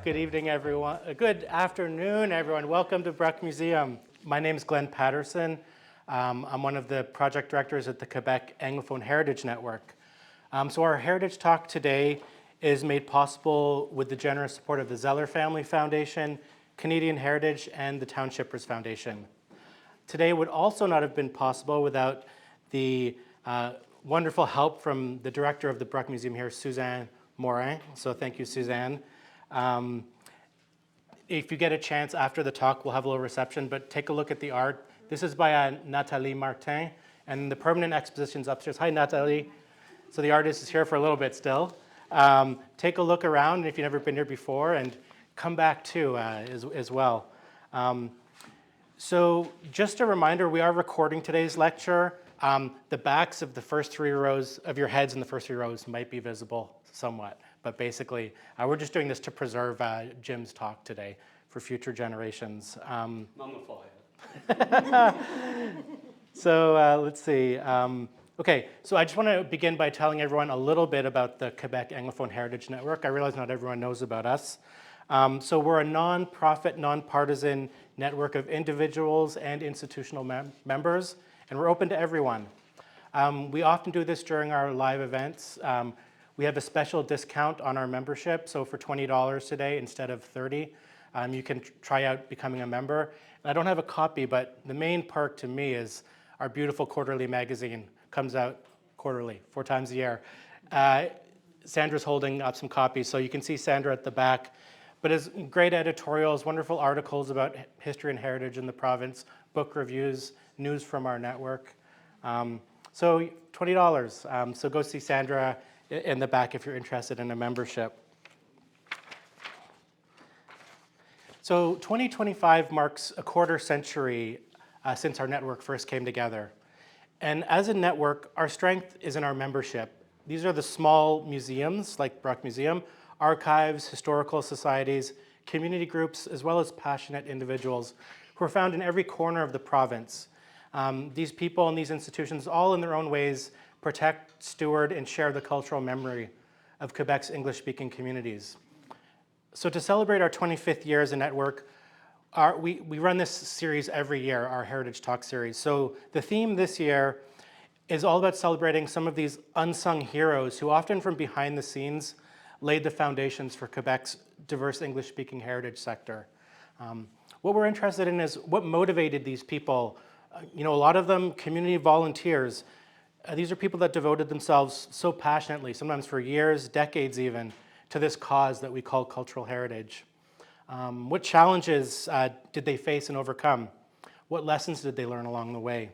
Good evening, everyone. Good afternoon, everyone. Welcome to Bruck Museum. My name is Glenn Patterson. I'm one of the project directors at the Quebec Anglophone Heritage Network. So our Heritage Talk today is made possible with the generous support of the Zeller Family Foundation, Canadian Heritage, and the Townshippers Foundation. Today would also not have been possible without the wonderful help from the director of the Bruck Museum here, Suzanne Morin. So thank you, Suzanne. If you get a chance after the talk, we'll have a little reception, but take a look at the art. This is by Nathalie Martin, and the permanent exposition's upstairs. Hi, Nathalie. So the artist is here for a little bit still. Take a look around if you've never been here before, and come back too as well. So just a reminder, we are recording today's lecture. The backs of the first three rows of your heads in the first three rows might be visible somewhat, but basically we're just doing this to preserve Jim's talk today for future generations. Mummified. So let's see. Okay, so I just want to begin by telling everyone a little bit about the Quebec Anglophone Heritage Network. I realize not everyone knows about us. So we're a non-profit, non-partisan network of individuals and institutional members, and we're open to everyone. We often do this during our live events. We have a special discount on our membership, so for $20 today instead of $30, you can try out becoming a member. And I don't have a copy, but the main perk to me is our beautiful quarterly magazine. Comes out quarterly, 4 times a year. Sandra's holding up some copies, so you can see Sandra at the back. But it's great editorials, wonderful articles about history and heritage in the province, book reviews, news from our network. So $20. So go see Sandra in the back if you're interested in a membership. So 2025 marks a quarter century since our network first came together. And as a network, our strength is in our membership. These are the small museums like Bruck Museum, archives, historical societies, community groups, as well as passionate individuals who are found in every corner of the province. These people and these institutions, all in their own ways, protect, steward, and share the cultural memory of Quebec's English-speaking communities. So to celebrate our 25th year as a network, we run this series every year, our Heritage Talk series. So the theme this year is all about celebrating some of these unsung heroes who often from behind the scenes laid the foundations for Quebec's diverse English-speaking heritage sector. What we're interested in is what motivated these people. A lot of them community volunteers. These are people that devoted themselves so passionately, sometimes for years, decades even, to this cause that we call cultural heritage. What challenges did they face and overcome? What lessons did they learn along the way?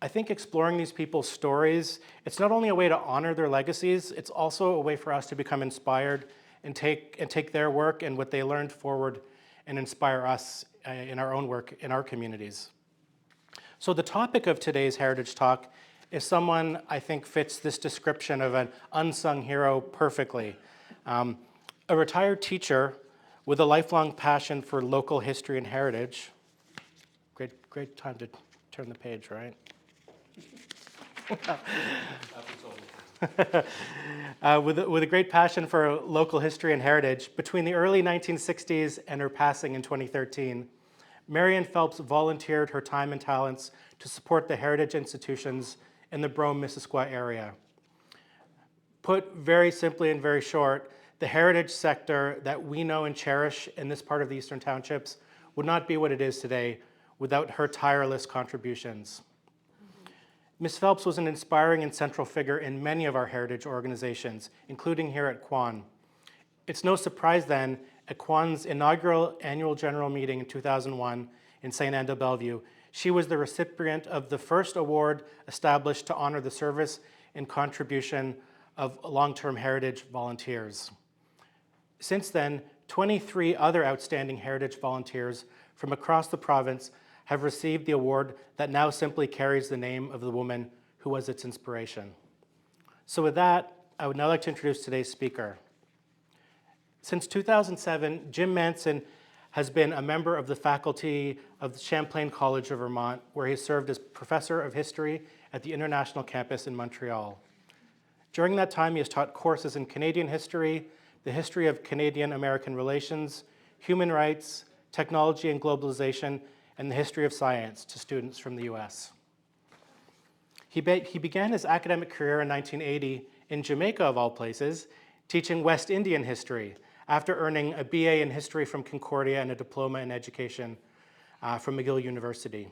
I think exploring these people's stories, it's not only a way to honor their legacies, it's also a way for us to become inspired and take their work and what they learned forward and inspire us in our own work in our communities. So the topic of today's Heritage Talk is someone I think fits this description of an unsung hero perfectly. A retired teacher with a lifelong passion for local history and heritage. Great time to turn the page, right? With a great passion for local history and heritage, between the early 1960s and her passing in 2013, Marion Phelps volunteered her time and talents to support the heritage institutions in the Brome Missisquoi area. Put very simply and very short, the heritage sector that we know and cherish in this part of the Eastern Townships would not be what it is today without her tireless contributions. Miss Phelps was an inspiring and central figure in many of our heritage organizations, including here at QAHN. It's no surprise then, at QAHN's inaugural annual general meeting in 2001 in St. Anne de Bellevue, she was the recipient of the first award established to honor the service and contribution of long-term heritage volunteers. Since then, 23 other outstanding heritage volunteers from across the province have received the award that now simply carries the name of the woman who was its inspiration. So with that, I would now like to introduce today's speaker. Since 2007, Jim Manson has been a member of the faculty of the Champlain College of Vermont, where he served as professor of history at the International Campus in Montreal. During that time, he has taught courses in Canadian history, the history of Canadian-American relations, human rights, technology and globalization, and the history of science to students from the US. He began his academic career in 1980 in Jamaica, of all places, teaching West Indian history after earning a BA in history from Concordia and a diploma in education from McGill University.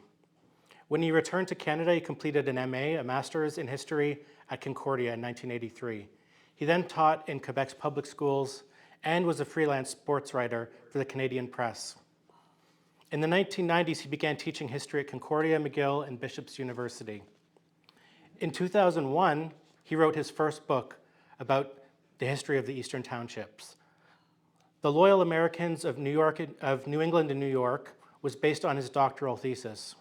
When he returned to Canada, he completed an MA, a master's in history at Concordia in 1983. He then taught in Quebec's public schools and was a freelance sports writer for the Canadian Press. In the 1990s, he began teaching history at Concordia, McGill, and Bishop's University. In 2001, he wrote his first book about the history of the Eastern Townships. The Loyal Americans of New England and New York was based on his doctoral thesis.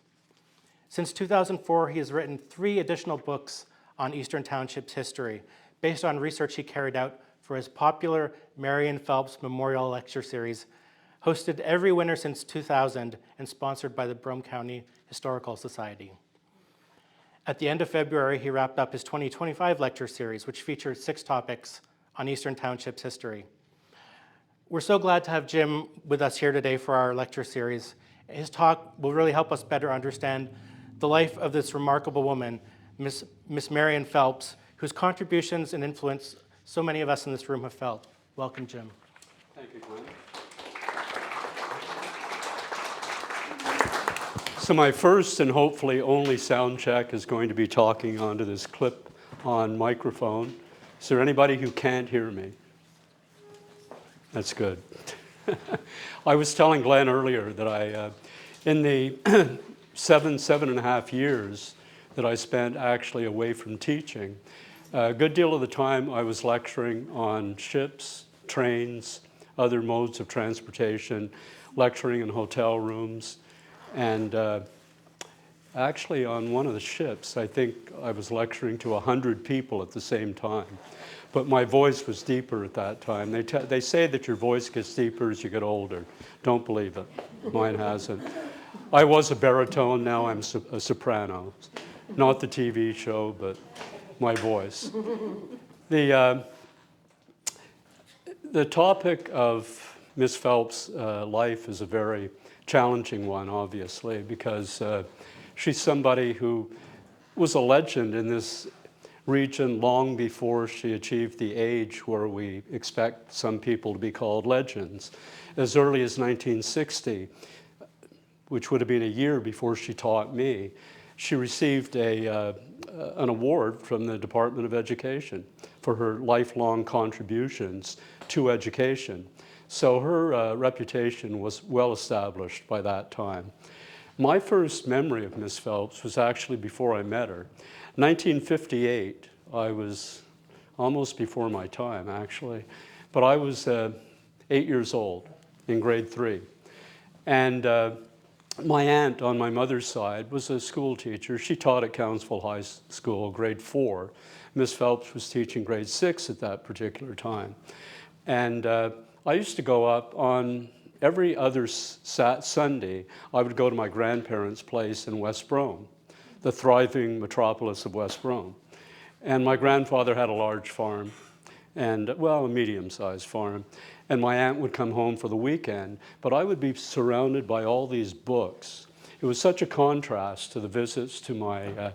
Since 2004, he has written 3 additional books on Eastern Townships history, based on research he carried out for his popular Marion Phelps Memorial Lecture Series, hosted every winter since 2000 and sponsored by the Brome County Historical Society. At the end of February, he wrapped up his 2025 lecture series, which featured 6 topics on Eastern Townships history. We're so glad to have Jim with us here today for our lecture series. His talk will really help us better understand the life of this remarkable woman, Miss Marion Phelps, whose contributions and influence so many of us in this room have felt. Welcome, Jim. Thank you, Glenn. So my first and hopefully only sound check is going to be talking onto this clip-on microphone. Is there anybody who can't hear me? That's good. I was telling Glenn earlier that I, in the 7.5 years that I spent actually away from teaching, a good deal of the time I was lecturing on ships, trains, other modes of transportation, lecturing in hotel rooms, and actually on one of the ships, I think I was lecturing to 100 people at the same time. But my voice was deeper at that time. They say that your voice gets deeper as you get older. Don't believe it. Mine hasn't. I was a baritone, now I'm a soprano. Not the TV show, but my voice. The topic of Miss Phelps' life is a very challenging one, obviously, because she's somebody who was a legend in this region long before she achieved the age where we expect some people to be called legends. As early as 1960, which would have been a year before she taught me, she received an award from the Department of Education for her lifelong contributions to education. So her reputation was well established by that time. My first memory of Miss Phelps was actually before I met her. 1958, I was almost before my time, actually, but I was 8 years old in grade 3. And my aunt on my mother's side was a school teacher. She taught at Cowansville High School, grade 4. Miss Phelps was teaching grade 6 at that particular time. And I used to go up on every other Sunday. I would go to my grandparents' place in West Brome, the thriving metropolis of West Brome. And my grandfather had a large farm, and, well, a medium-sized farm. And my aunt would come home for the weekend, but I would be surrounded by all these books. It was such a contrast to the visits to my,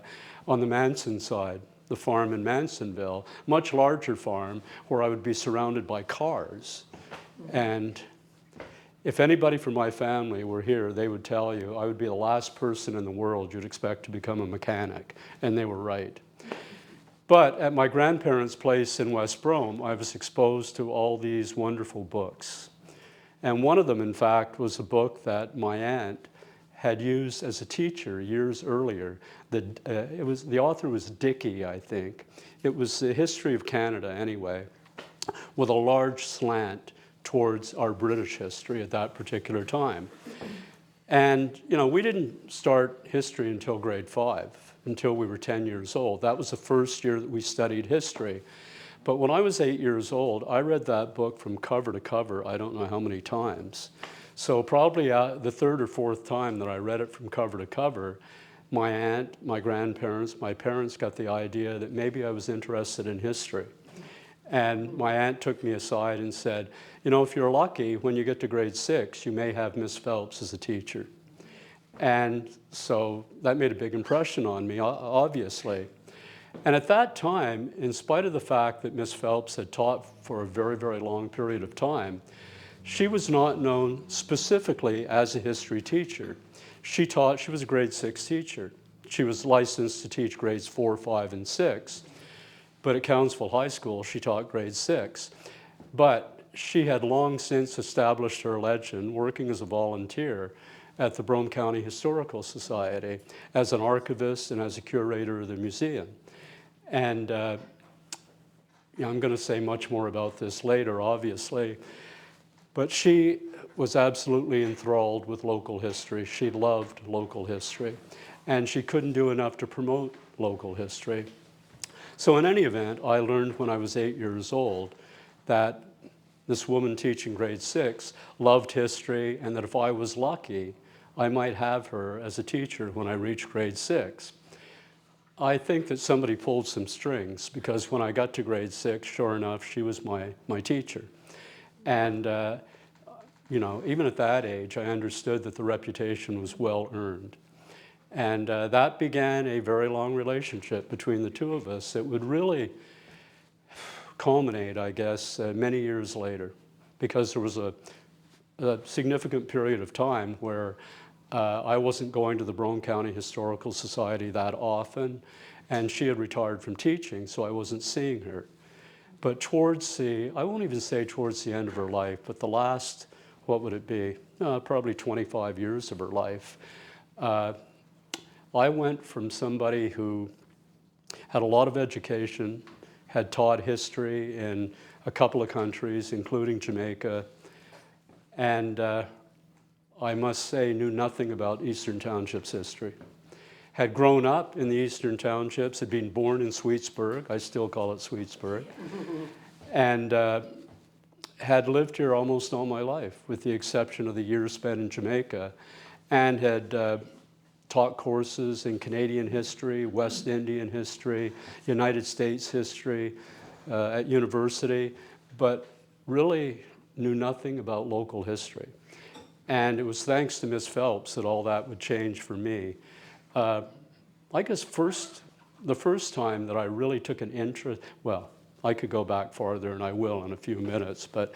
on the Manson side, the farm in Mansonville, much larger farm, where I would be surrounded by cars. And if anybody from my family were here, they would tell you I would be the last person in the world you'd expect to become a mechanic, and they were right. But at my grandparents' place in West Brome, I was exposed to all these wonderful books. And one of them, in fact, was a book that my aunt had used as a teacher years earlier. The author was Dickey, I think. It was the history of Canada, anyway, with a large slant towards our British history at that particular time. And, you know, we didn't start history until grade 5, until we were 10 years old. That was the first year that we studied history. But when I was 8 years old, I read that book from cover to cover, I don't know how many times. So probably the 3rd or 4th time that I read it from cover to cover, my aunt, my grandparents, my parents got the idea that maybe I was interested in history. And my aunt took me aside and said, you know, if you're lucky, when you get to grade 6, you may have Miss Phelps as a teacher. And so that made a big impression on me, obviously. And at that time, in spite of the fact that Miss Phelps had taught for a very, very long period of time, she was not known specifically as a history teacher. She was a grade 6 teacher. She was licensed to teach grades 4, 5, and 6. But at Cowansville High School, she taught grade 6. But she had long since established her legend working as a volunteer at the Brome County Historical Society as an archivist and as a curator of the museum. And I'm going to say much more about this later, obviously. But she was absolutely enthralled with local history. She loved local history. And she couldn't do enough to promote local history. So in any event, I learned when I was 8 years old that this woman teaching grade 6 loved history, and that if I was lucky, I might have her as a teacher when I reached grade 6. I think that somebody pulled some strings, because when I got to grade 6, sure enough, she was my teacher. And you know, even at that age, I understood that the reputation was well earned. And that began a very long relationship between the two of us that would really culminate, I guess, many years later, because there was a significant period of time where I wasn't going to the Brome County Historical Society that often, and she had retired from teaching, so I wasn't seeing her. But towards I won't even say towards the end of her life, but the last, what would it be? Probably 25 years of her life. I went from somebody who had a lot of education, had taught history in a couple of countries, including Jamaica, and I must say knew nothing about Eastern Townships history. Had grown up in the Eastern Townships, had been born in Sweetsburg, I still call it Sweetsburg, and had lived here almost all my life, with the exception of the years spent in Jamaica, and had taught courses in Canadian history, West Indian history, United States history at university, but really knew nothing about local history. And it was thanks to Miss Phelps that all that would change for me. I guess the first time that I really took an interest, well, I could go back farther, and I will in a few minutes, but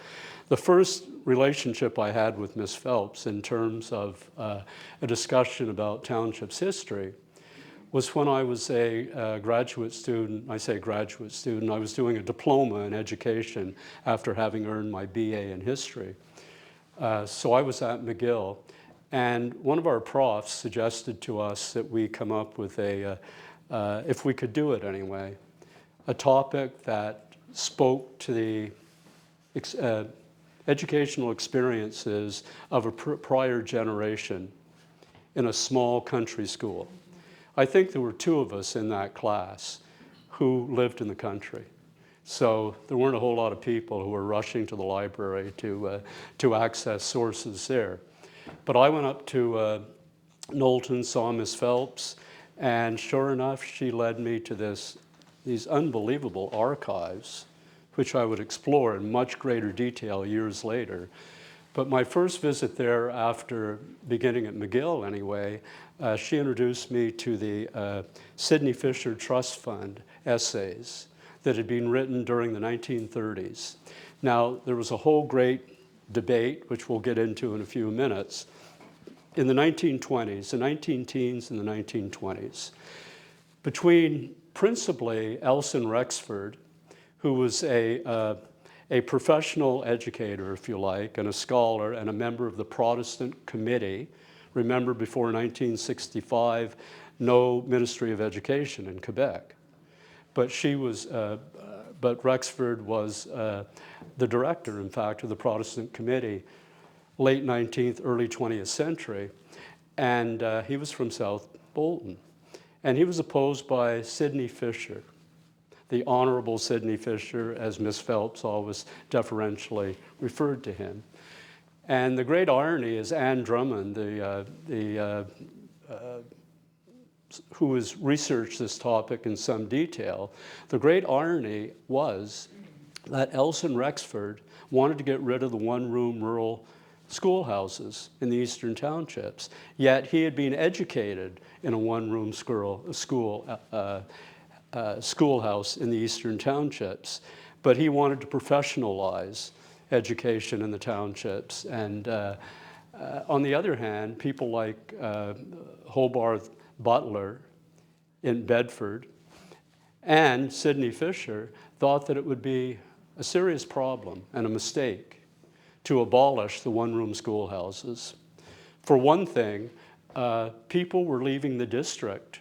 the first relationship I had with Miss Phelps in terms of a discussion about townships history was when I was a graduate student. I say graduate student, I was doing a diploma in education after having earned my BA in history. So I was at McGill, and one of our profs suggested to us that we come up with if we could do it anyway, a topic that spoke to the educational experiences of a prior generation in a small country school. I think there were 2 of us in that class who lived in the country. So there weren't a whole lot of people who were rushing to the library to access sources there. But I went up to Knowlton, saw Miss Phelps, and sure enough, she led me to these unbelievable archives, which I would explore in much greater detail years later. But my first visit there, after beginning at McGill anyway, she introduced me to the Sidney Fisher Trust Fund essays that had been written during the 1930s. Now, there was a whole great debate, which we'll get into in a few minutes, in the 1920s, the 19-teens and the 1920s, between principally Elson Rexford, who was a professional educator, if you like, and a scholar and a member of the Protestant Committee. Remember, before 1965, no Ministry of Education in Quebec. But but Rexford was the director, in fact, of the Protestant Committee, late 19th, early 20th century, and he was from South Bolton. And he was opposed by Sidney Fisher, the Honorable Sidney Fisher, as Miss Phelps always deferentially referred to him. And the great irony is Anne Drummond, who has researched this topic in some detail, the great irony was that Elson Rexford wanted to get rid of the one-room rural schoolhouses in the Eastern Townships, yet he had been educated in a one-room schoolhouse in the Eastern Townships, but he wanted to professionalize education in the townships. And on the other hand, people like Hobart Butler in Bedford and Sidney Fisher thought that it would be a serious problem and a mistake to abolish the one-room schoolhouses. For one thing, people were leaving the district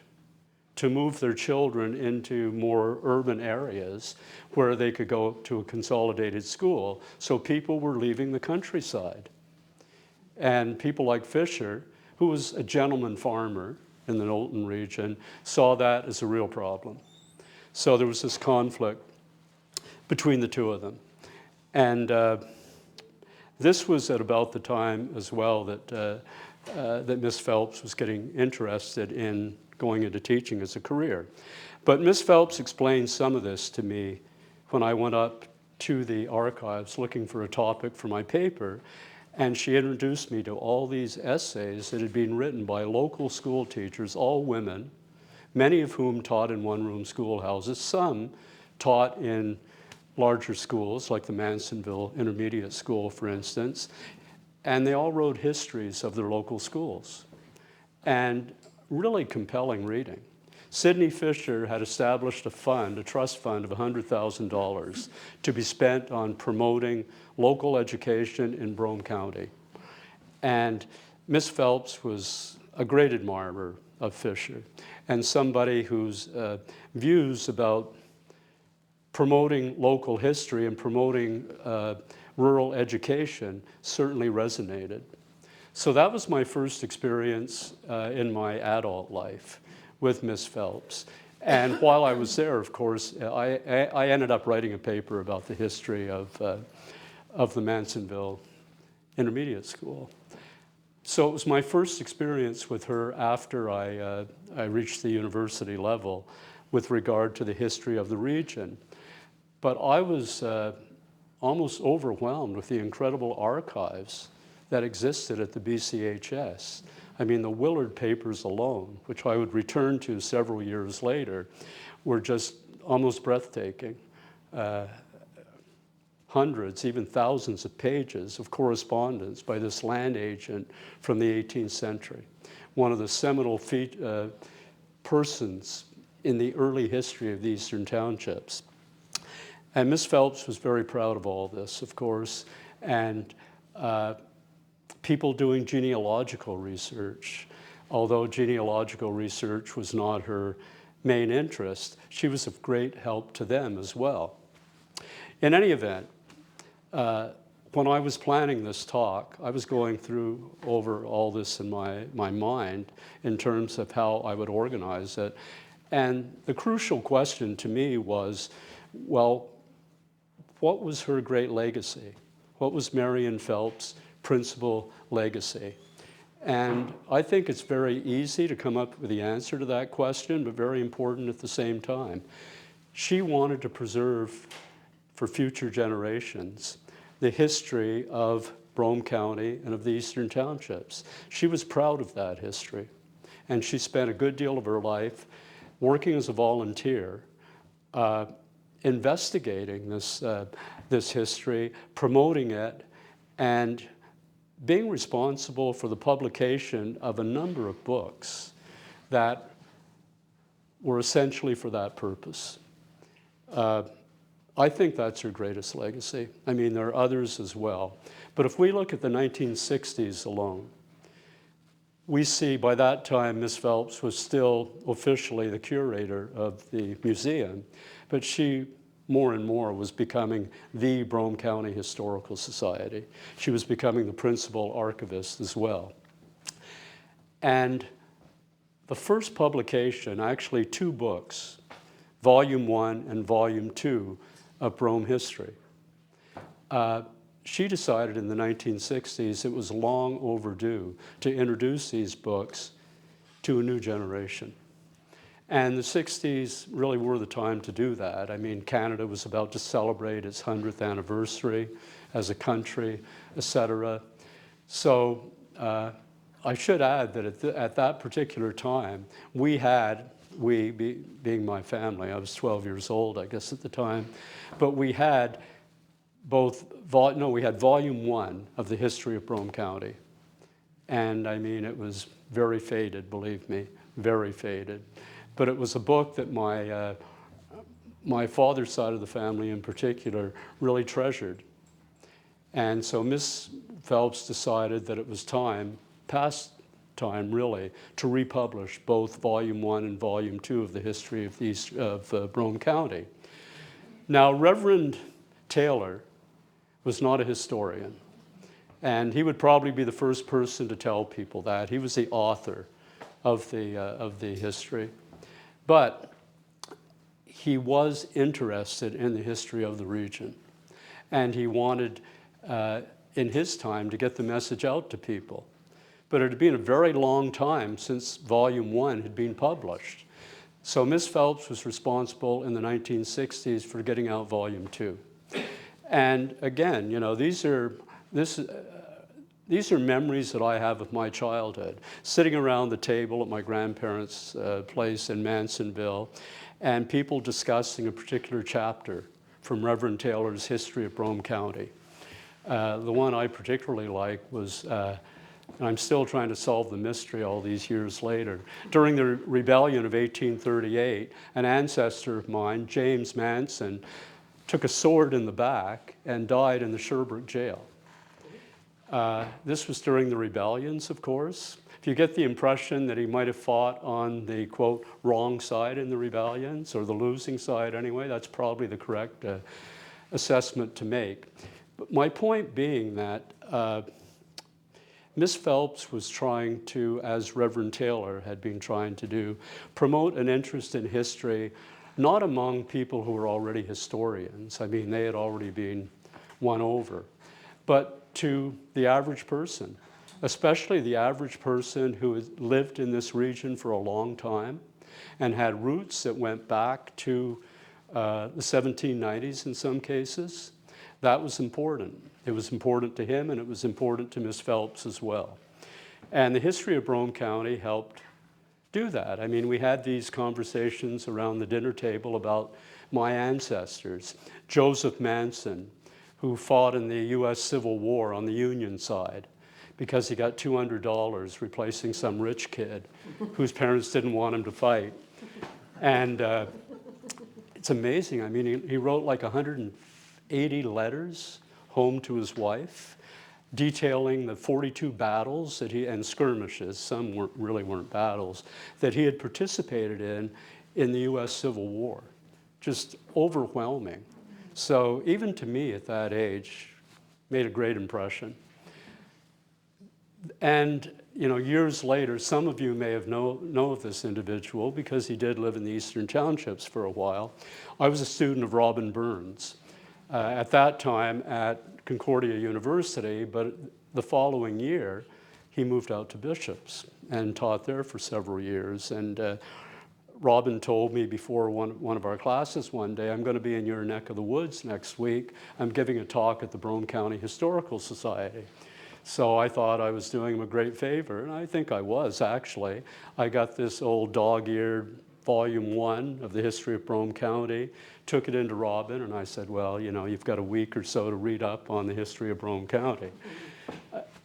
to move their children into more urban areas where they could go to a consolidated school. So people were leaving the countryside. And people like Fisher, who was a gentleman farmer in the Knowlton region, saw that as a real problem. So there was this conflict between the two of them. And this was at about the time as well that Miss Phelps was getting interested in going into teaching as a career. But Miss Phelps explained some of this to me when I went up to the archives looking for a topic for my paper, and she introduced me to all these essays that had been written by local school teachers, all women, many of whom taught in one-room schoolhouses, some taught in larger schools like the Mansonville Intermediate School, for instance, and they all wrote histories of their local schools. And really compelling reading. Sidney Fisher had established a fund, a trust fund of $100,000 to be spent on promoting local education in Brome County. And Miss Phelps was a great admirer of Fisher and somebody whose views about promoting local history and promoting rural education certainly resonated. So that was my first experience in my adult life with Miss Phelps. And while I was there, of course, I ended up writing a paper about the history of the Mansonville Intermediate School. So it was my first experience with her after I reached the university level with regard to the history of the region. But I was almost overwhelmed with the incredible archives that existed at the BCHS. I mean, the Willard papers alone, which I would return to several years later, were just almost breathtaking. Hundreds, even thousands of pages of correspondence by this land agent from the 18th century, one of the seminal persons in the early history of the Eastern Townships. And Miss Phelps was very proud of all this, of course, and people doing genealogical research. Although genealogical research was not her main interest, she was of great help to them as well. In any event, when I was planning this talk, I was going through over all this in my mind in terms of how I would organize it. And the crucial question to me was, well, what was her great legacy? What was Marion Phelps' principal legacy? And I think it's very easy to come up with the answer to that question, but very important at the same time. She wanted to preserve for future generations the history of Brome County and of the Eastern Townships. She was proud of that history, and she spent a good deal of her life working as a volunteer, investigating this history, promoting it, and being responsible for the publication of a number of books that were essentially for that purpose. I think that's her greatest legacy. I mean, there are others as well. But if we look at the 1960s alone, we see by that time Miss Phelps was still officially the curator of the museum, but she more and more was becoming the Brome County Historical Society. She was becoming the principal archivist as well. And the first publication, actually 2 books, Volume 1 and Volume 2 of Brome history. She decided in the 1960s it was long overdue to introduce these books to a new generation. And the 60s really were the time to do that. I mean, Canada was about to celebrate its 100th anniversary as a country, et cetera. So I should add that at that particular time, being my family, I was 12 years old, I guess, at the time, but we had we had volume 1 of the history of Brome County. And I mean, it was very faded, believe me, very faded. But it was a book that my father's side of the family in particular really treasured. And so Miss Phelps decided that it was past time really, to republish both Volume 1 and Volume 2 of the history of Brome County. Now, Reverend Taylor was not a historian, and he would probably be the first person to tell people that. He was the author of the history. But he was interested in the history of the region, and he wanted, in his time, to get the message out to people. But it had been a very long time since Volume 1 had been published. So Miss Phelps was responsible in the 1960s for getting out Volume 2. And again, you know, these are memories that I have of my childhood, sitting around the table at my grandparents' place in Mansonville, and people discussing a particular chapter from Reverend Taylor's History of Brome County. The one I particularly like was, and I'm still trying to solve the mystery all these years later, during the rebellion of 1838, an ancestor of mine, James Manson, took a sword in the back and died in the Sherbrooke jail. This was during the rebellions, of course. If you get the impression that he might have fought on the, quote, wrong side in the rebellions, or the losing side anyway, that's probably the correct assessment to make. But my point being that Miss Phelps was trying to, as Reverend Taylor had been trying to do, promote an interest in history, not among people who were already historians. I mean, they had already been won over, but to the average person, especially the average person who had lived in this region for a long time and had roots that went back to the 1790s in some cases. That was important. It was important to him, and it was important to Miss Phelps as well. And the history of Brome County helped do that. I mean, we had these conversations around the dinner table about my ancestors. Joseph Manson, who fought in the US Civil War on the Union side because he got $200 replacing some rich kid whose parents didn't want him to fight. And it's amazing. I mean, he wrote like 180 letters home to his wife, detailing the 42 battles and skirmishes, some really weren't battles, that he had participated in the US Civil War. Just overwhelming. So even to me at that age, made a great impression. And you know, years later, some of you may have know of this individual because he did live in the Eastern Townships for a while. I was a student of Robin Burns at that time at Concordia University, but the following year, he moved out to Bishops and taught there for several years. And Robin told me before one of our classes one day, I'm going to be in your neck of the woods next week. I'm giving a talk at the Brome County Historical Society. So I thought I was doing him a great favor, and I think I was, actually. I got this old dog-eared Volume 1 of the history of Brome County, took it into Robin, and I said, well, you know, you've got a week or so to read up on the history of Brome County.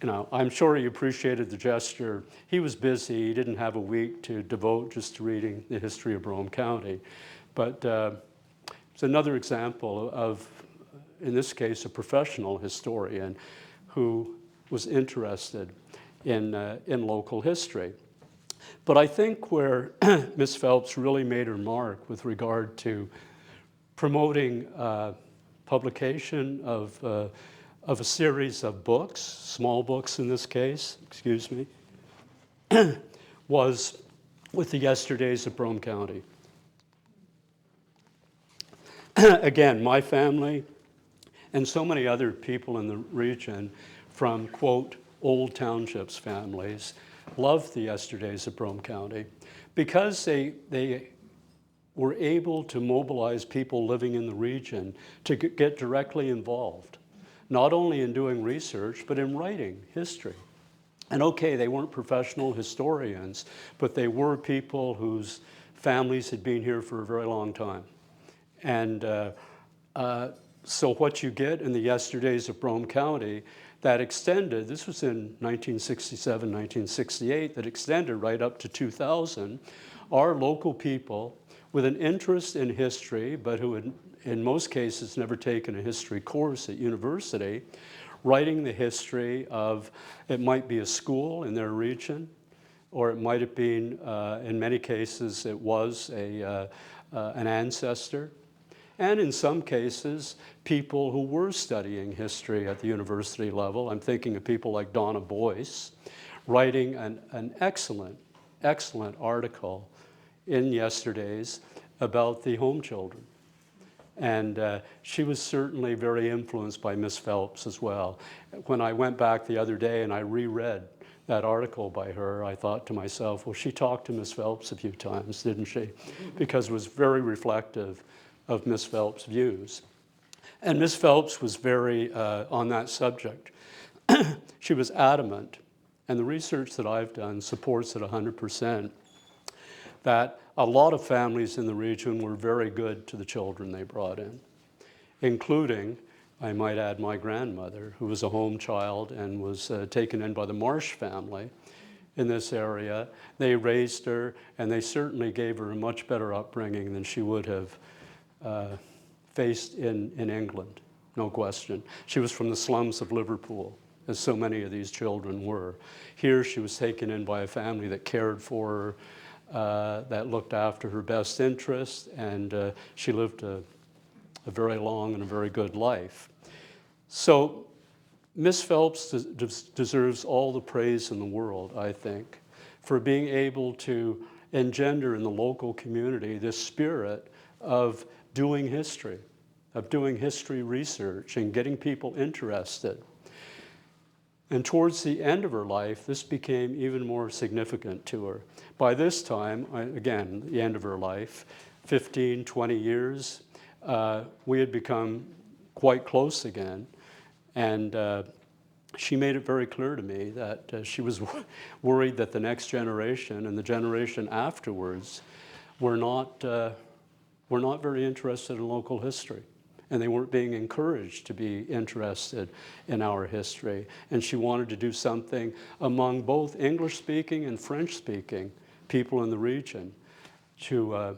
You know, I'm sure he appreciated the gesture. He was busy. He didn't have a week to devote just to reading the history of Brome County. But it's another example of, in this case, a professional historian who was interested in local history. But I think where Miss Phelps really made her mark with regard to promoting publication of a series of books, small books in this case, excuse me, was with the Yesterdays of Brome County. Again, my family and so many other people in the region from, quote, old townships families, loved the yesterdays of Brome County because they were able to mobilize people living in the region to get directly involved, not only in doing research, but in writing history. And okay, they weren't professional historians, but they were people whose families had been here for a very long time. And so what you get in the yesterdays of Brome County, that extended, this was in 1967, 1968, that extended right up to 2000, are local people with an interest in history, but who had, in most cases, never taken a history course at university, writing the history of, it might be a school in their region, or it might have been, in many cases, it was an ancestor. And in some cases, people who were studying history at the university level. I'm thinking of people like Donna Boyce, writing an excellent, excellent article in Yesterdays about the home children. And she was certainly very influenced by Miss Phelps as well. When I went back the other day and I reread that article by her, I thought to myself, well, she talked to Miss Phelps a few times, didn't she? Because it was very reflective of Miss Phelps' views. And Miss Phelps was very on that subject. She was adamant, and the research that I've done supports it 100%, that a lot of families in the region were very good to the children they brought in, including, I might add, my grandmother, who was a home child and was taken in by the Marsh family in this area. They raised her, and they certainly gave her a much better upbringing than she would have faced in England, no question. She was from the slums of Liverpool, as so many of these children were. Here she was taken in by a family that cared for her, that looked after her best interests, and she lived a very long and a very good life. So Miss Phelps deserves all the praise in the world, I think, for being able to engender in the local community this spirit of doing history research and getting people interested. And towards the end of her life, this became even more significant to her. By this time, again, the end of her life, 15, 20 years, we had become quite close again. And she made it very clear to me that she was worried that the next generation and the generation afterwards were not very interested in local history, and they weren't being encouraged to be interested in our history. And she wanted to do something among both English-speaking and French-speaking people in the region to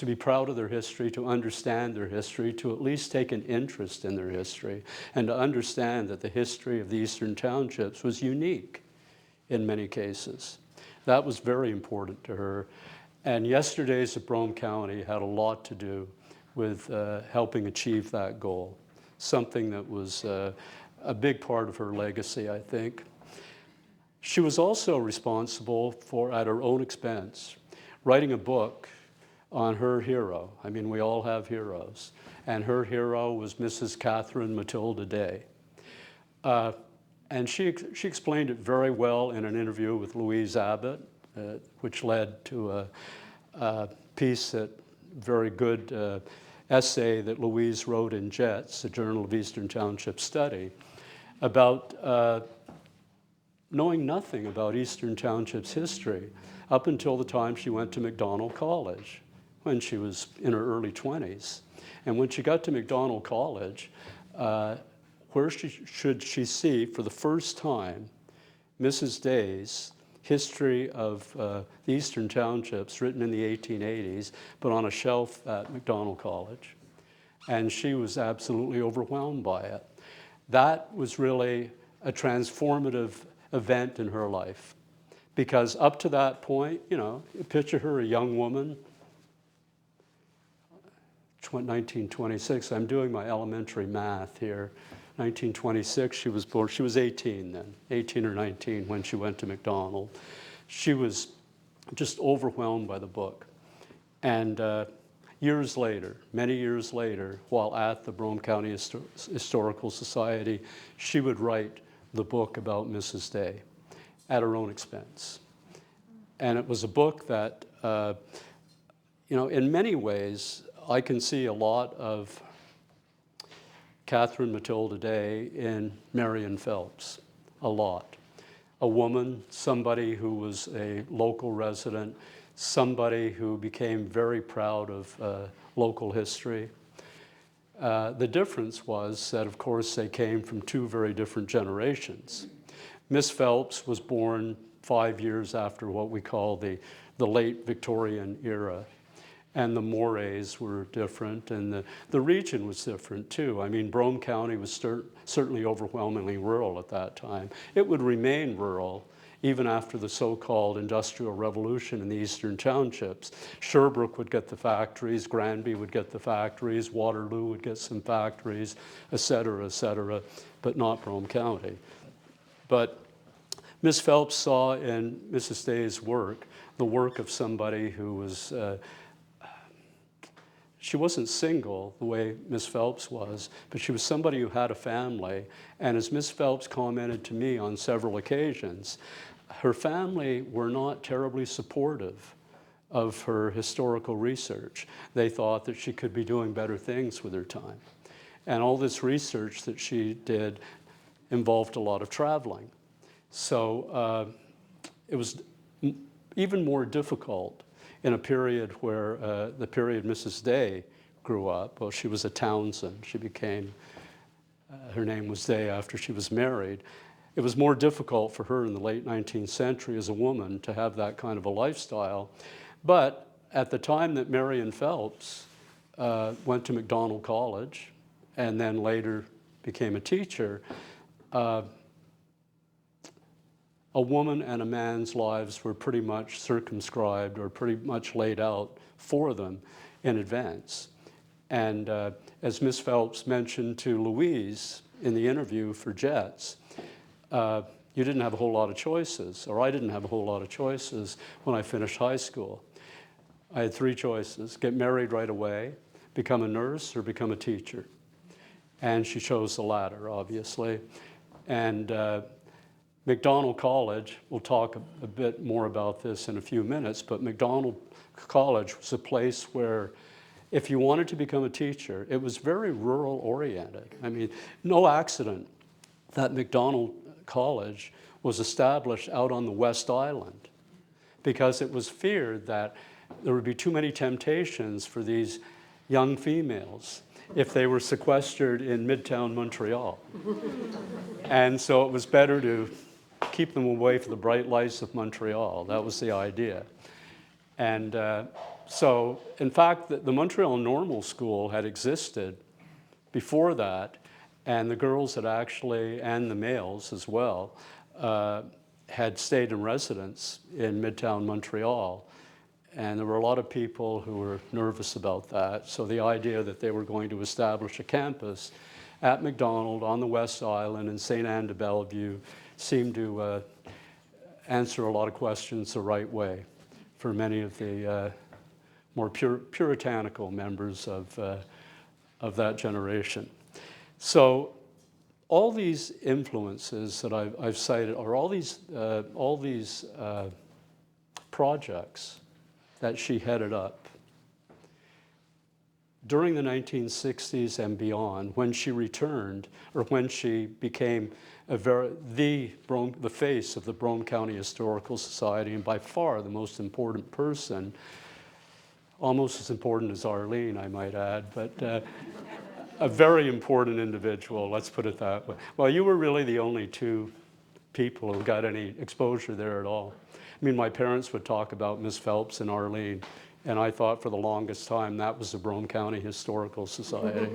be proud of their history, to understand their history, to at least take an interest in their history, and to understand that the history of the Eastern Townships was unique in many cases. That was very important to her. And Yesterdays at Brome County had a lot to do with helping achieve that goal, something that was a big part of her legacy, I think. She was also responsible for, at her own expense, writing a book on her hero. I mean, we all have heroes. And her hero was Mrs. Catherine Matilda Day. And she explained it very well in an interview with Louise Abbott, which led to a piece, that very good essay that Louise wrote in JETS, the Journal of Eastern Township Study, about knowing nothing about Eastern Township's history up until the time she went to McDonald College when she was in her early 20s. And when she got to McDonald College, where should she see for the first time Mrs. Day's history of the Eastern Townships, written in the 1880s, but on a shelf at McDonald College. And she was absolutely overwhelmed by it. That was really a transformative event in her life. Because up to that point, you know, picture her, a young woman, 1926, I'm doing my elementary math here. 1926, she was born, she was 18 then, 18 or 19 when she went to McDonald. She was just overwhelmed by the book. And years later, many years later, while at the Brome County Historical Society, she would write the book about Mrs. Day. at her own expense. And it was a book that, in many ways, I can see a lot of Catherine Matilda Day in Marion Phelps, a lot. A woman, somebody who was a local resident, somebody who became very proud of local history. The difference was that, of course, they came from two very different generations. Miss Phelps was born 5 years after what we call the late Victorian era. And the mores were different, and the region was different too. I mean, Brome County was certainly overwhelmingly rural at that time. It would remain rural even after the so-called Industrial Revolution in the Eastern Townships. Sherbrooke would get the factories, Granby would get the factories, Waterloo would get some factories, et cetera, but not Brome County. But Miss Phelps saw in Mrs. Day's work the work of somebody who was she wasn't single the way Miss Phelps was, but she was somebody who had a family. And as Miss Phelps commented to me on several occasions, her family were not terribly supportive of her historical research. They thought that she could be doing better things with her time. And all this research that she did involved a lot of traveling. So it was even more difficult in a period where the period Mrs. Day grew up. Well, she was a Townsend. She became, her name was Day after she was married. It was more difficult for her in the late 19th century as a woman to have that kind of a lifestyle. But at the time that Marion Phelps went to McDonald College and then later became a teacher, a woman and a man's lives were pretty much circumscribed or pretty much laid out for them in advance. And as Miss Phelps mentioned to Louise in the interview for Jets, you didn't have a whole lot of choices, or I didn't have a whole lot of choices when I finished high school. I had 3 choices: get married right away, become a nurse, or become a teacher. And she chose the latter, obviously. And McDonald College, we'll talk a bit more about this in a few minutes, but McDonald College was a place where if you wanted to become a teacher, it was very rural oriented. I mean, no accident that McDonald College was established out on the West Island, because it was feared that there would be too many temptations for these young females if they were sequestered in Midtown Montreal. And so it was better to keep them away from the bright lights of Montreal. That was the idea. And so, in fact, the Montreal Normal School had existed before that, and the girls had actually, and the males as well, had stayed in residence in Midtown Montreal. And there were a lot of people who were nervous about that. So the idea that they were going to establish a campus at McDonald on the West Island in St. Anne de Bellevue seemed to answer a lot of questions the right way for many of the more puritanical members of that generation. So all these influences that I've cited, or all these projects that she headed up during the 1960s and beyond, when she returned, or when she became the face of the Brome County Historical Society, and by far the most important person, almost as important as Arlene, I might add, but a very important individual, let's put it that way. Well, you were really the only 2 people who got any exposure there at all. I mean, my parents would talk about Miss Phelps and Arlene, and I thought for the longest time that was the Brome County Historical Society.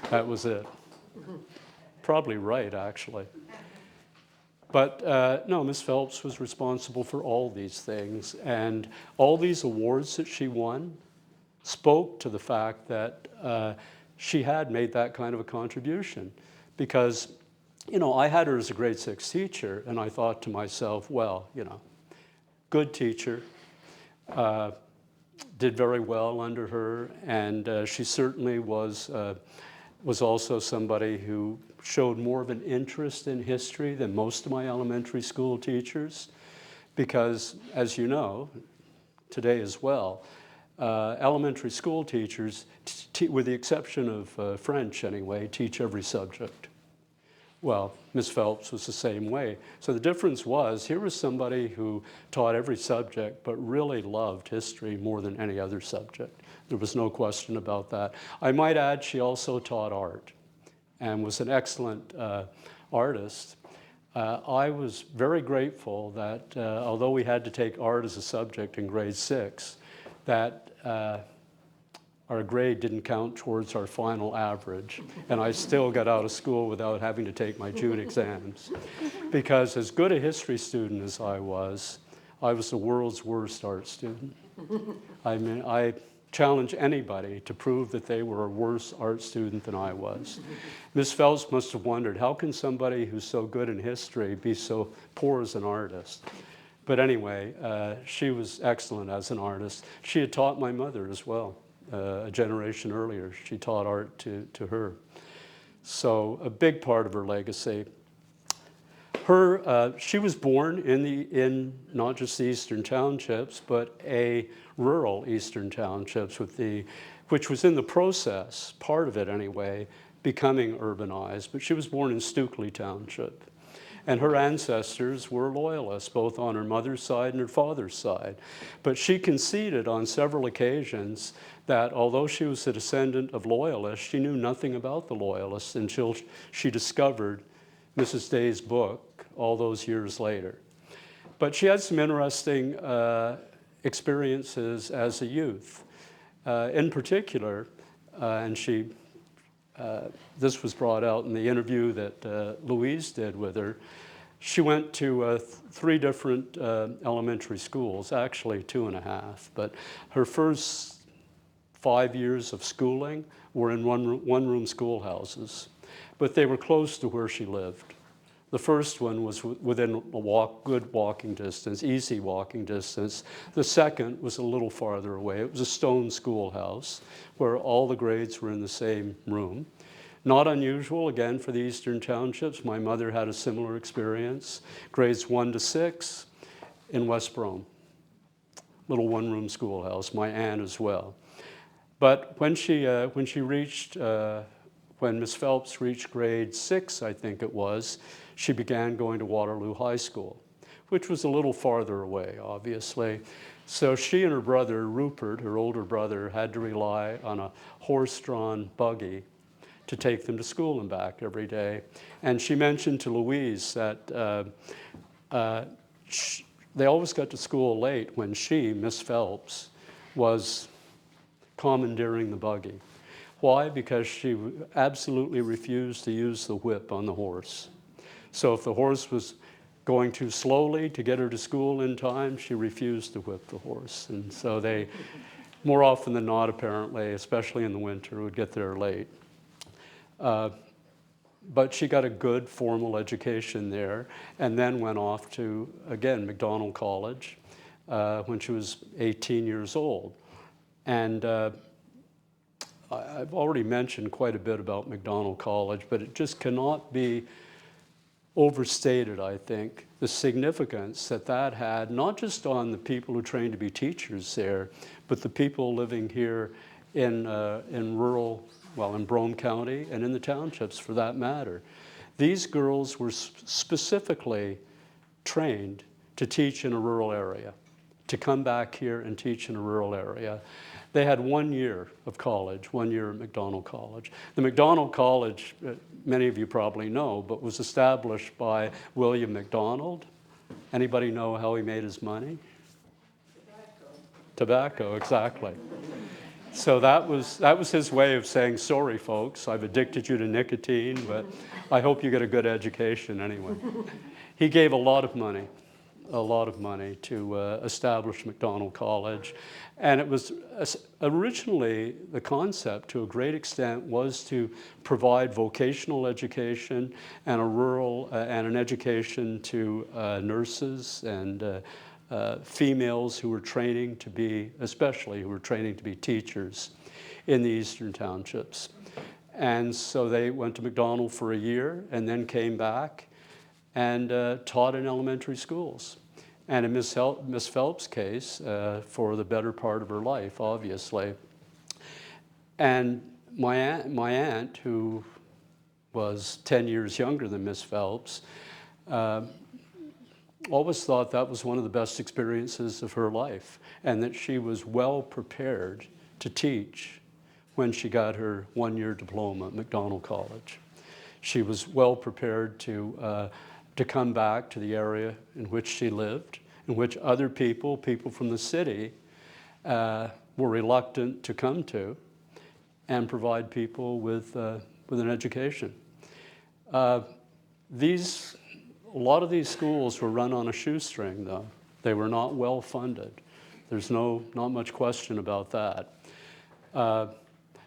That was it. Probably right, actually. But no, Miss Phelps was responsible for all these things, and all these awards that she won spoke to the fact that she had made that kind of a contribution. Because, I had her as a grade 6 teacher, and I thought to myself, well, good teacher, did very well under her, and she certainly was was also somebody who showed more of an interest in history than most of my elementary school teachers, because, as you know, today as well, elementary school teachers, with the exception of French anyway, teach every subject. Well, Miss Phelps was the same way. So the difference was, here was somebody who taught every subject, but really loved history more than any other subject. There was no question about that. I might add, she also taught art and was an excellent artist. I was very grateful that, although we had to take art as a subject in grade 6, that our grade didn't count towards our final average, and I still got out of school without having to take my June exams. Because as good a history student as I was the world's worst art student. I mean, I challenge anybody to prove that they were a worse art student than I was. Miss Phelps must have wondered, how can somebody who's so good in history be so poor as an artist? But anyway, she was excellent as an artist. She had taught my mother as well. A generation earlier, she taught art to her. So a big part of her legacy. She was born in not just the Eastern Townships, but a rural Eastern Townships, which was in the process, part of it anyway, becoming urbanized. But she was born in Stukely Township. And her ancestors were loyalists, both on her mother's side and her father's side. But she conceded on several occasions that although she was a descendant of loyalists, she knew nothing about the loyalists until she discovered Mrs. Day's book all those years later. But she had some interesting experiences as a youth. In particular, and this was brought out in the interview that Louise did with her. She went to 3 different elementary schools, actually 2.5, but her first 5 years of schooling were in one-room schoolhouses, but they were close to where she lived. The first one was within good walking distance, easy walking distance. The second was a little farther away. It was a stone schoolhouse where all the grades were in the same room. Not unusual, again, for the Eastern Townships. My mother had a similar experience. Grades 1 to 6 in West Brome. Little one-room schoolhouse, my aunt as well. But when Miss Phelps reached grade 6, I think it was, she began going to Waterloo High School, which was a little farther away, obviously. So she and her brother, Rupert, her older brother, had to rely on a horse-drawn buggy to take them to school and back every day. And she mentioned to Louise that they always got to school late when she, Miss Phelps, was commandeering the buggy. Why? Because she absolutely refused to use the whip on the horse. So if the horse was going too slowly to get her to school in time, she refused to whip the horse. And so they, more often than not apparently, especially in the winter, would get there late. But she got a good formal education there and then went off to, again, McDonald College when she was 18 years old. And I've already mentioned quite a bit about McDonald College, but it just cannot be overstated, I think, the significance that had, not just on the people who trained to be teachers there, but the people living here in Brome County and in the townships for that matter. These girls were specifically trained to teach in a rural area, to come back here and teach in a rural area. They had 1 year of college, 1 year at McDonald College. The McDonald College, many of you probably know, but was established by William McDonald. Anybody know how he made his money? Tobacco, exactly. So that was his way of saying, sorry, folks, I've addicted you to nicotine, but I hope you get a good education anyway. He gave a lot of money to establish McDonald College. And it was originally, the concept to a great extent was to provide vocational education and an education to nurses and females who were training to be, especially who were training to be teachers in the Eastern Townships. And so they went to McDonald for a year and then came back and taught in elementary schools. And in Miss Phelps' case, for the better part of her life, obviously. And my aunt, who was 10 years younger than Miss Phelps, always thought that was one of the best experiences of her life, and that she was well prepared to teach when she got her one-year diploma at McDonald College. She was well prepared to come back to the area in which she lived, in which other people from the city, were reluctant to come to, and provide people with an education. A lot of these schools were run on a shoestring, though. They were not well funded. There's not much question about that.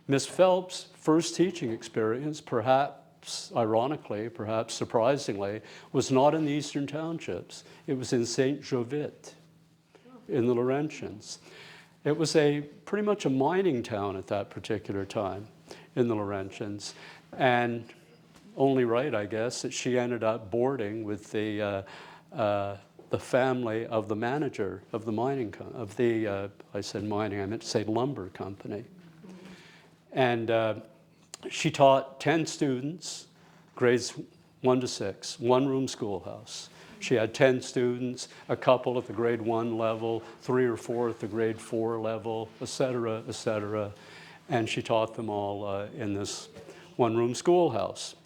Miss Phelps' first teaching experience, perhaps ironically, perhaps surprisingly, was not in the Eastern Townships. It was in St. Jovite, in the Laurentians. It was pretty much a mining town at that particular time in the Laurentians. And only right, I guess, that she ended up boarding with the family of the manager of the mining, I said mining, I meant to say lumber company. And she taught 10 students, grades 1 to 6, one-room schoolhouse. She had 10 students, a couple at the grade 1 level, 3 or 4 at the grade 4 level, et cetera, et cetera. And she taught them all in this one-room schoolhouse.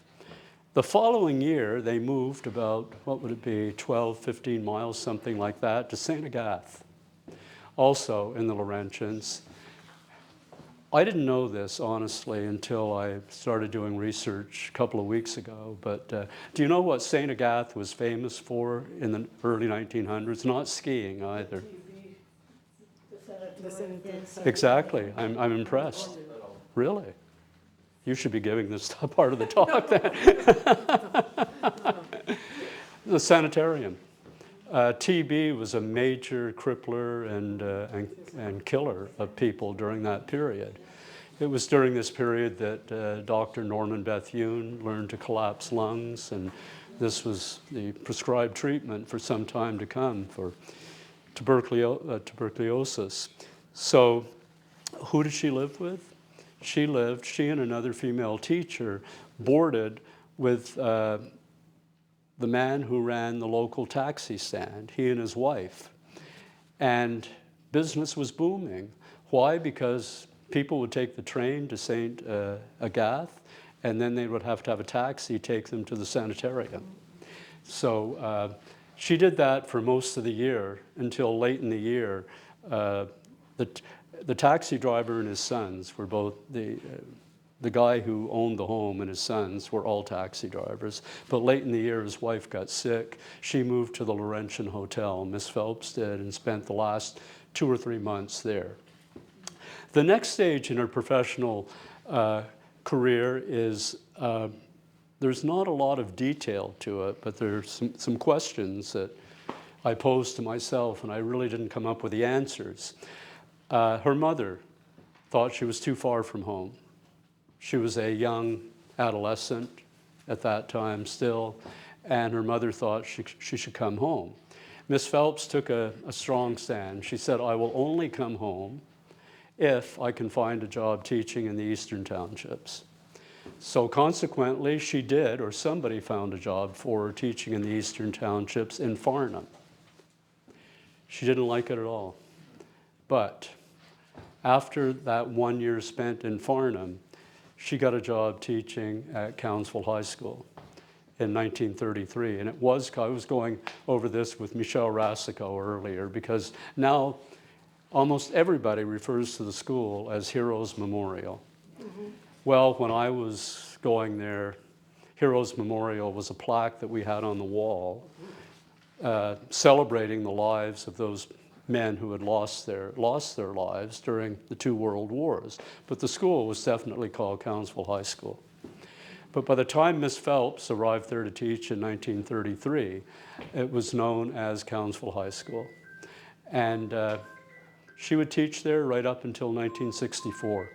The following year, they moved about, what would it be, 12, 15 miles, something like that, to St. Agathe, also in the Laurentians. I didn't know this, honestly, until I started doing research a couple of weeks ago, but do you know what St. Agathe was famous for in the early 1900s? Not skiing either. Exactly. I'm impressed. Really? You should be giving this part of the talk then. The sanitarium. TB was a major crippler and killer of people during that period. It was during this period that Dr. Norman Bethune learned to collapse lungs, and this was the prescribed treatment for some time to come for tuberculosis. So who did she live with? She and another female teacher boarded with the man who ran the local taxi stand, he and his wife. And business was booming. Why? Because people would take the train to St. Agathe, and then they would have to have a taxi take them to the sanitarium. So she did that for most of the year until late in the year. The taxi driver and his sons were both, the guy who owned the home and his sons were all taxi drivers. But late in the year, his wife got sick. She moved to the Laurentian Hotel, Miss Phelps did, and spent the last 2 or 3 months there. The next stage in her professional career is, there's not a lot of detail to it, but there's some questions that I posed to myself, and I really didn't come up with the answers. Her mother thought she was too far from home. She was a young adolescent at that time still, and her mother thought she should come home. Miss Phelps took a strong stand. She said, "I will only come home if I can find a job teaching in the Eastern Townships." So consequently, she did, or somebody found a job for her teaching in the Eastern Townships in Farnham. She didn't like it at all. But after that 1 year spent in Farnham, she got a job teaching at Cowansville High School in 1933. And I was going over this with Michelle Rassico earlier, because now almost everybody refers to the school as Heroes Memorial. Mm-hmm. Well, when I was going there, Heroes Memorial was a plaque that we had on the wall celebrating the lives of those men who had lost their lives during the 2 world wars. But the school was definitely called Cowansville High School. But by the time Miss Phelps arrived there to teach in 1933, it was known as Cowansville High School. And she would teach there right up until 1964.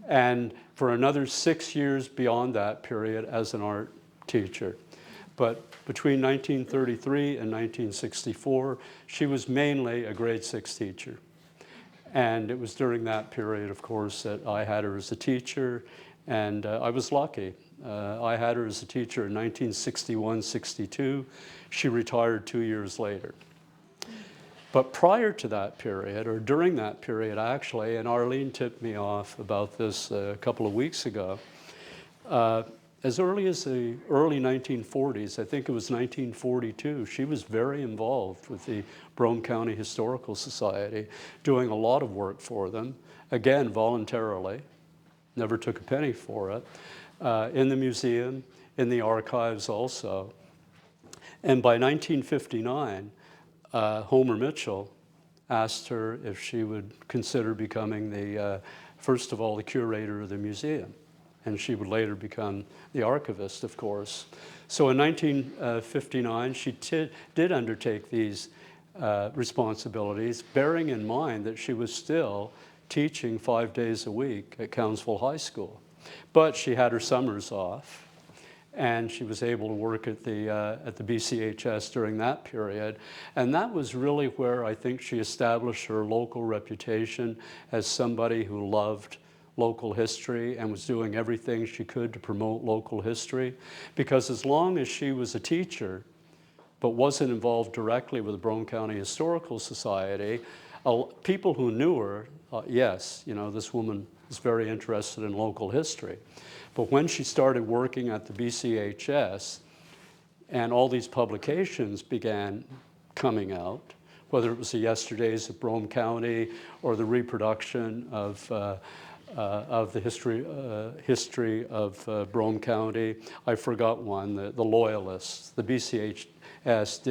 and for another 6 years beyond that period as an art teacher. But between 1933 and 1964, she was mainly a grade 6 teacher. And it was during that period, of course, that I had her as a teacher, and I was lucky. I had her as a teacher in 1961-62. She retired 2 years later. But prior to that period, or during that period actually, and Arlene tipped me off about this a couple of weeks ago, as early as the early 1940s, I think it was 1942, she was very involved with the Brome County Historical Society, doing a lot of work for them, again, voluntarily, never took a penny for it, in the museum, in the archives also. And by 1959, Homer Mitchell asked her if she would consider becoming the, first of all, the curator of the museum. And she would later become the archivist, of course. So in 1959, she did undertake these responsibilities, bearing in mind that she was still teaching 5 days a week at Cowansville High School. But she had her summers off, and she was able to work at the BCHS during that period. And that was really where I think she established her local reputation as somebody who loved local history and was doing everything she could to promote local history. Because as long as she was a teacher, but wasn't involved directly with the Brome County Historical Society, people who knew her, yes, you know, this woman is very interested in local history. But when she started working at the BCHS and all these publications began coming out, whether it was the Yesterdays of Brome County or the reproduction of the history of Brome County. I forgot one, the Loyalists. The BCHS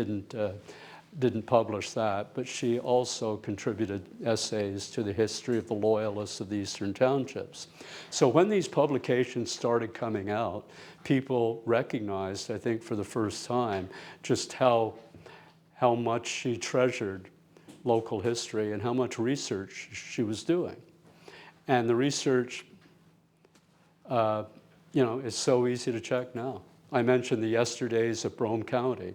didn't publish that, but she also contributed essays to the history of the Loyalists of the Eastern Townships. So when these publications started coming out, people recognized, I think for the first time, just how much she treasured local history and how much research she was doing. And the research, is so easy to check now. I mentioned the Yesterdays of Brome County,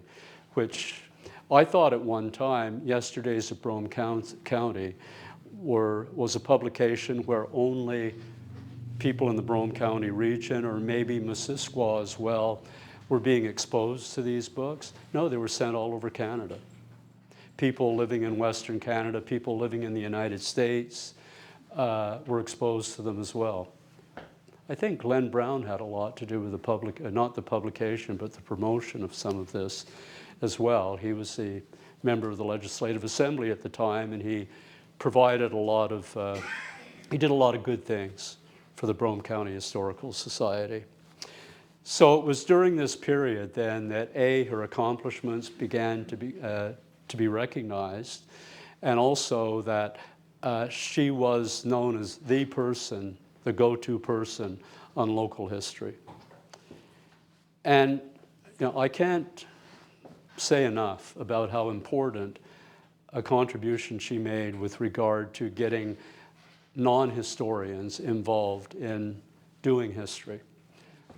which I thought at one time, Yesterdays of Brome County was a publication where only people in the Brome County region, or maybe Missisquoi as well, were being exposed to these books. No, they were sent all over Canada. People living in Western Canada, people living in the United States, were exposed to them as well. I think Glenn Brown had a lot to do with not the publication, but the promotion of some of this as well. He was the member of the Legislative Assembly at the time, and he provided he did a lot of good things for the Brome County Historical Society. So it was during this period then that her accomplishments began to be recognized, and also that she was known as the person, the go-to person on local history. And I can't say enough about how important a contribution she made with regard to getting non-historians involved in doing history.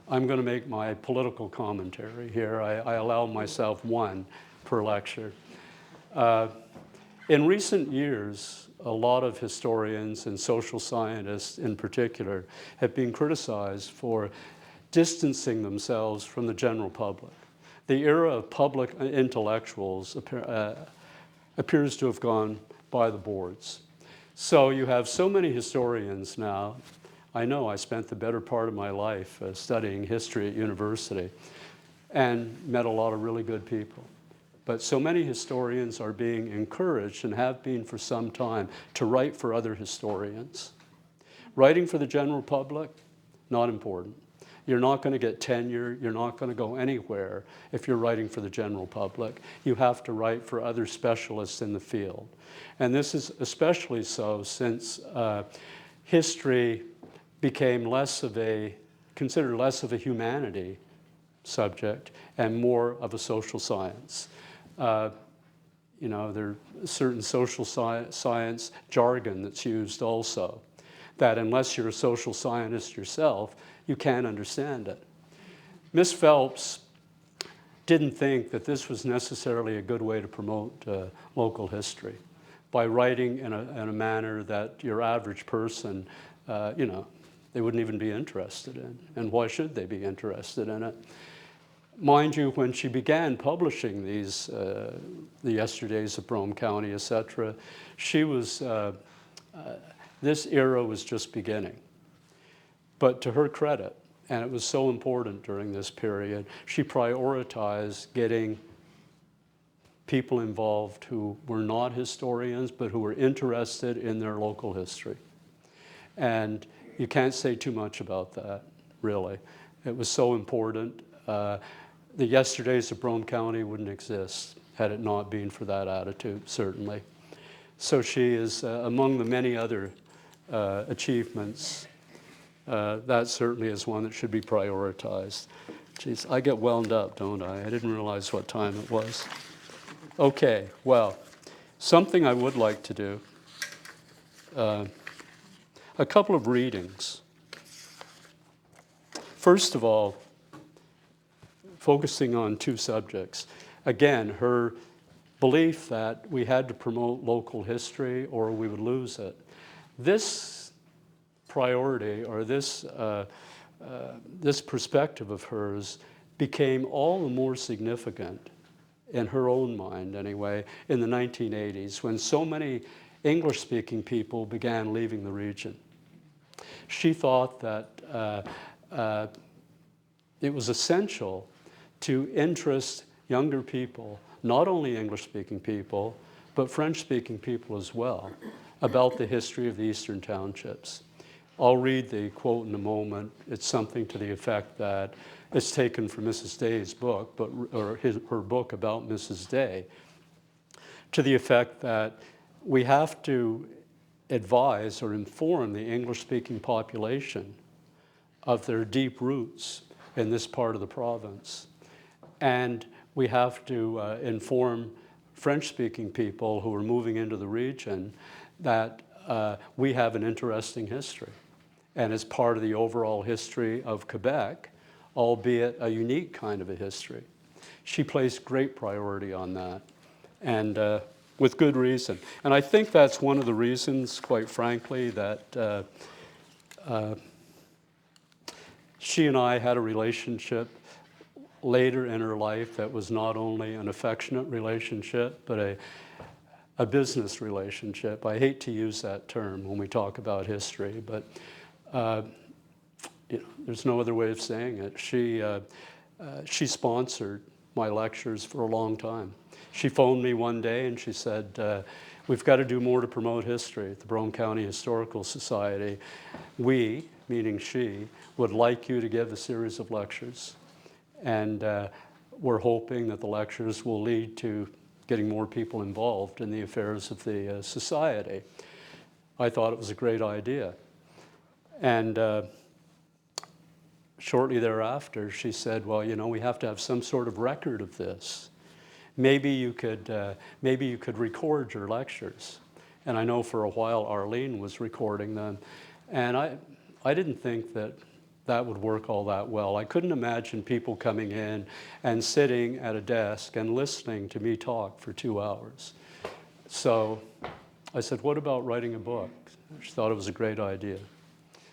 I'm going to make my political commentary here. I allow myself one per lecture. In recent years, a lot of historians and social scientists in particular have been criticized for distancing themselves from the general public. The era of public intellectuals appears to have gone by the boards. So you have so many historians now. I know I spent the better part of my life studying history at university and met a lot of really good people. But so many historians are being encouraged, and have been for some time, to write for other historians. Writing for the general public, not important. You're not going to get tenure, you're not going to go anywhere if you're writing for the general public. You have to write for other specialists in the field. And this is especially so since history became considered less of a humanity subject and more of a social science. There's certain social science jargon that's used also. that unless you're a social scientist yourself, you can't understand it. Miss Phelps didn't think that this was necessarily a good way to promote local history by writing in a manner that your average person, they wouldn't even be interested in. And why should they be interested in it? Mind you, when she began publishing these, the Yesterdays of Brome County, etc., she was, this era was just beginning. But to her credit, and it was so important during this period, she prioritized getting people involved who were not historians, but who were interested in their local history. And you can't say too much about that, really. It was so important. The Yesterdays of Brome County wouldn't exist had it not been for that attitude, certainly. So she is, among the many other achievements, that certainly is one that should be prioritized. Geez, I get wound up, don't I? I didn't realize what time it was. Okay, well, something I would like to do, a couple of readings. First of all, focusing on two subjects. Again, her belief that we had to promote local history or we would lose it. This priority, or this perspective of hers, became all the more significant, in her own mind anyway, in the 1980s, when so many English-speaking people began leaving the region. She thought that it was essential to interest younger people, not only English-speaking people, but French-speaking people as well, about the history of the Eastern Townships. I'll read the quote in a moment. It's something to the effect that it's taken from Mrs. Day's book, or her book about Mrs. Day, to the effect that we have to advise or inform the English-speaking population of their deep roots in this part of the province. And we have to inform French-speaking people who are moving into the region that we have an interesting history. And as part of the overall history of Quebec, albeit a unique kind of a history. She placed great priority on that, and with good reason. And I think that's one of the reasons, quite frankly, that she and I had a relationship later in her life that was not only an affectionate relationship, but a business relationship. I hate to use that term when we talk about history, but there's no other way of saying it. She sponsored my lectures for a long time. She phoned me one day and she said, we've got to do more to promote history at the Brome County Historical Society. We, meaning she, would like you to give a series of lectures. And we're hoping that the lectures will lead to getting more people involved in the affairs of the society. I thought it was a great idea. And shortly thereafter, she said, well, we have to have some sort of record of this. Maybe you could record your lectures. And I know for a while Arlene was recording them. And I didn't think that would work all that well. I couldn't imagine people coming in and sitting at a desk and listening to me talk for 2 hours. So I said, what about writing a book? She thought it was a great idea.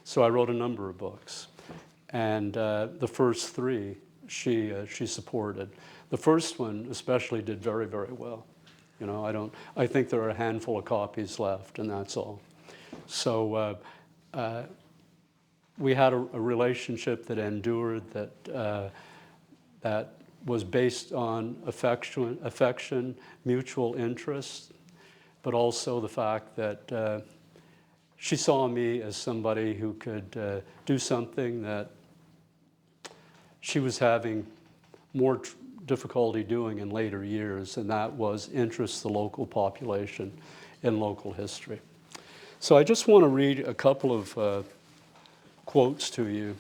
So I wrote a number of books. And the first 3 she supported. The first one especially did very, very well. I think there are a handful of copies left, and that's all. So we had a relationship that endured, that was based on affection, mutual interest, but also the fact that she saw me as somebody who could do something that she was having more difficulty doing in later years, and that was interest the local population in local history. So I just want to read a couple of quotes to you.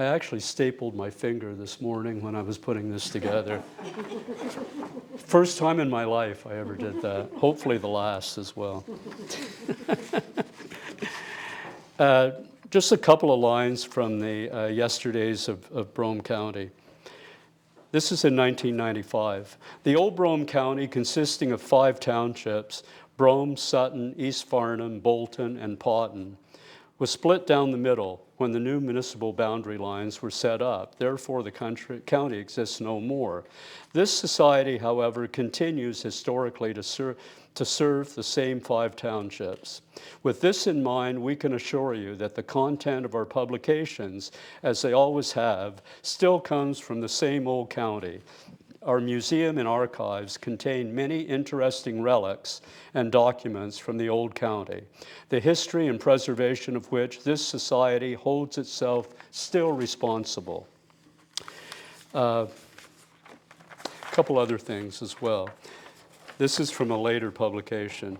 I actually stapled my finger this morning when I was putting this together. First time in my life I ever did that. Hopefully the last as well. Just a couple of lines from the yesterdays of Brome County. This is in 1995. The old Brome County, consisting of 5 townships, Brome, Sutton, East Farnham, Bolton, and Potton, was split down the middle when the new municipal boundary lines were set up. Therefore, the county exists no more. This society, however, continues historically to serve the same 5 townships. With this in mind, we can assure you that the content of our publications, as they always have, still comes from the same old county. Our museum and archives contain many interesting relics and documents from the old county, the history and preservation of which this society holds itself still responsible. A couple other things as well. This is from a later publication.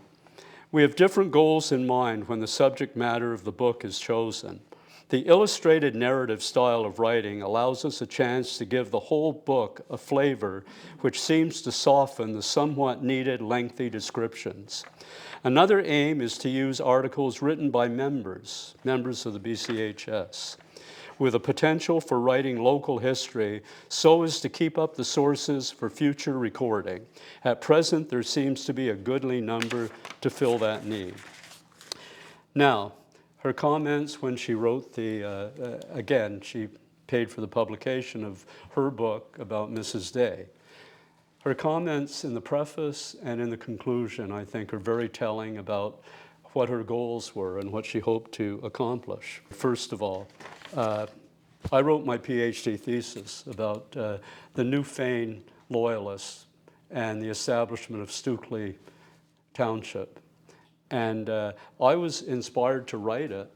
We have different goals in mind when the subject matter of the book is chosen. The illustrated narrative style of writing allows us a chance to give the whole book a flavor which seems to soften the somewhat needed lengthy descriptions. Another aim is to use articles written by members of the BCHS, with a potential for writing local history so as to keep up the sources for future recording. At present, there seems to be a goodly number to fill that need. Now, her comments when she wrote again, she paid for the publication of her book about Mrs. Day. Her comments in the preface and in the conclusion, I think, are very telling about what her goals were and what she hoped to accomplish. First of all, I wrote my PhD thesis about the Newfane Loyalists and the establishment of Stukely Township. And I was inspired to write it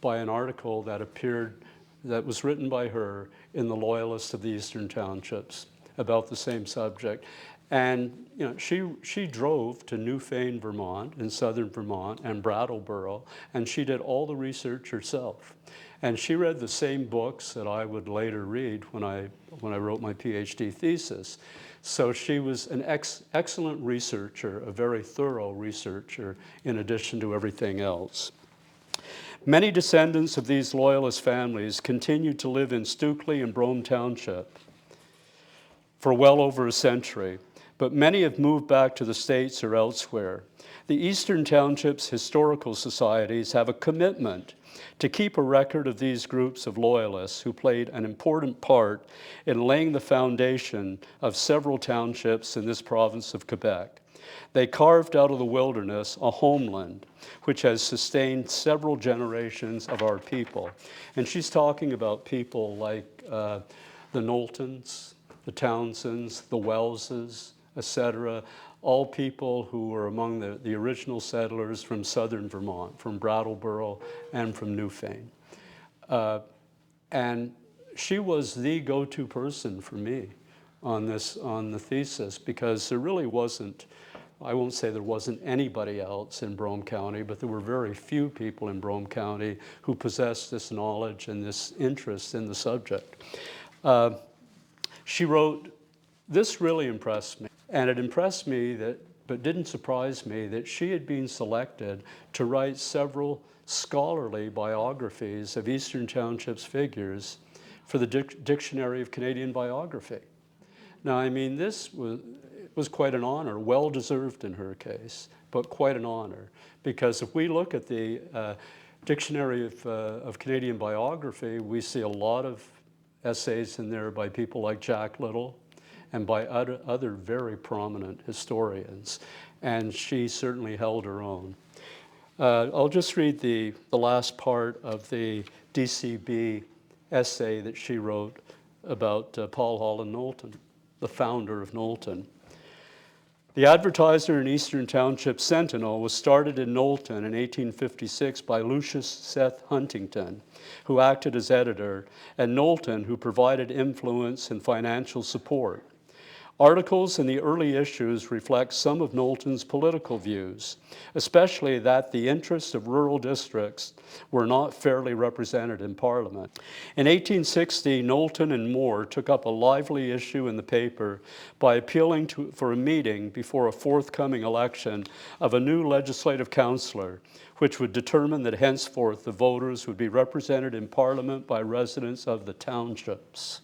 by an article that was written by her in the Loyalists of the Eastern Townships about the same subject. And you know, she drove to Newfane, Vermont, in southern Vermont, and Brattleboro, and she did all the research herself. And she read the same books that I would later read when I wrote my PhD thesis. So she was an excellent researcher, a very thorough researcher, in addition to everything else. Many descendants of these Loyalist families continued to live in Stukely and Brome Township for well over a century, but many have moved back to the States or elsewhere. The Eastern Townships Historical Societies have a commitment to keep a record of these groups of Loyalists who played an important part in laying the foundation of several townships in this province of Quebec. They carved out of the wilderness a homeland which has sustained several generations of our people. And she's talking about people like the Knowltons, the Townsends, the Welleses, etc., all people who were among the original settlers from southern Vermont, from Brattleboro and from Newfane. And she was the go-to person for me on the thesis, because there really wasn't, I won't say there wasn't anybody else in Brome County, but there were very few people in Brome County who possessed this knowledge and this interest in the subject. She wrote, this really impressed me. And it impressed me but didn't surprise me, that she had been selected to write several scholarly biographies of Eastern Townships figures for the Dictionary of Canadian Biography. Now, I mean, this was quite an honor, well-deserved in her case, but quite an honor. Because if we look at the Dictionary of Canadian Biography, we see a lot of essays in there by people like Jack Little, and by other very prominent historians, and she certainly held her own. I'll just read the last part of the DCB essay that she wrote about Paul Holland Knowlton, the founder of Knowlton. The Advertiser and Eastern Township Sentinel was started in Knowlton in 1856 by Lucius Seth Huntington, who acted as editor, and Knowlton, who provided influence and financial support. Articles in the early issues reflect some of Knowlton's political views, especially that the interests of rural districts were not fairly represented in Parliament. In 1860, Knowlton and Moore took up a lively issue in the paper by appealing for a meeting before a forthcoming election of a new legislative councillor, which would determine that henceforth the voters would be represented in Parliament by residents of the townships.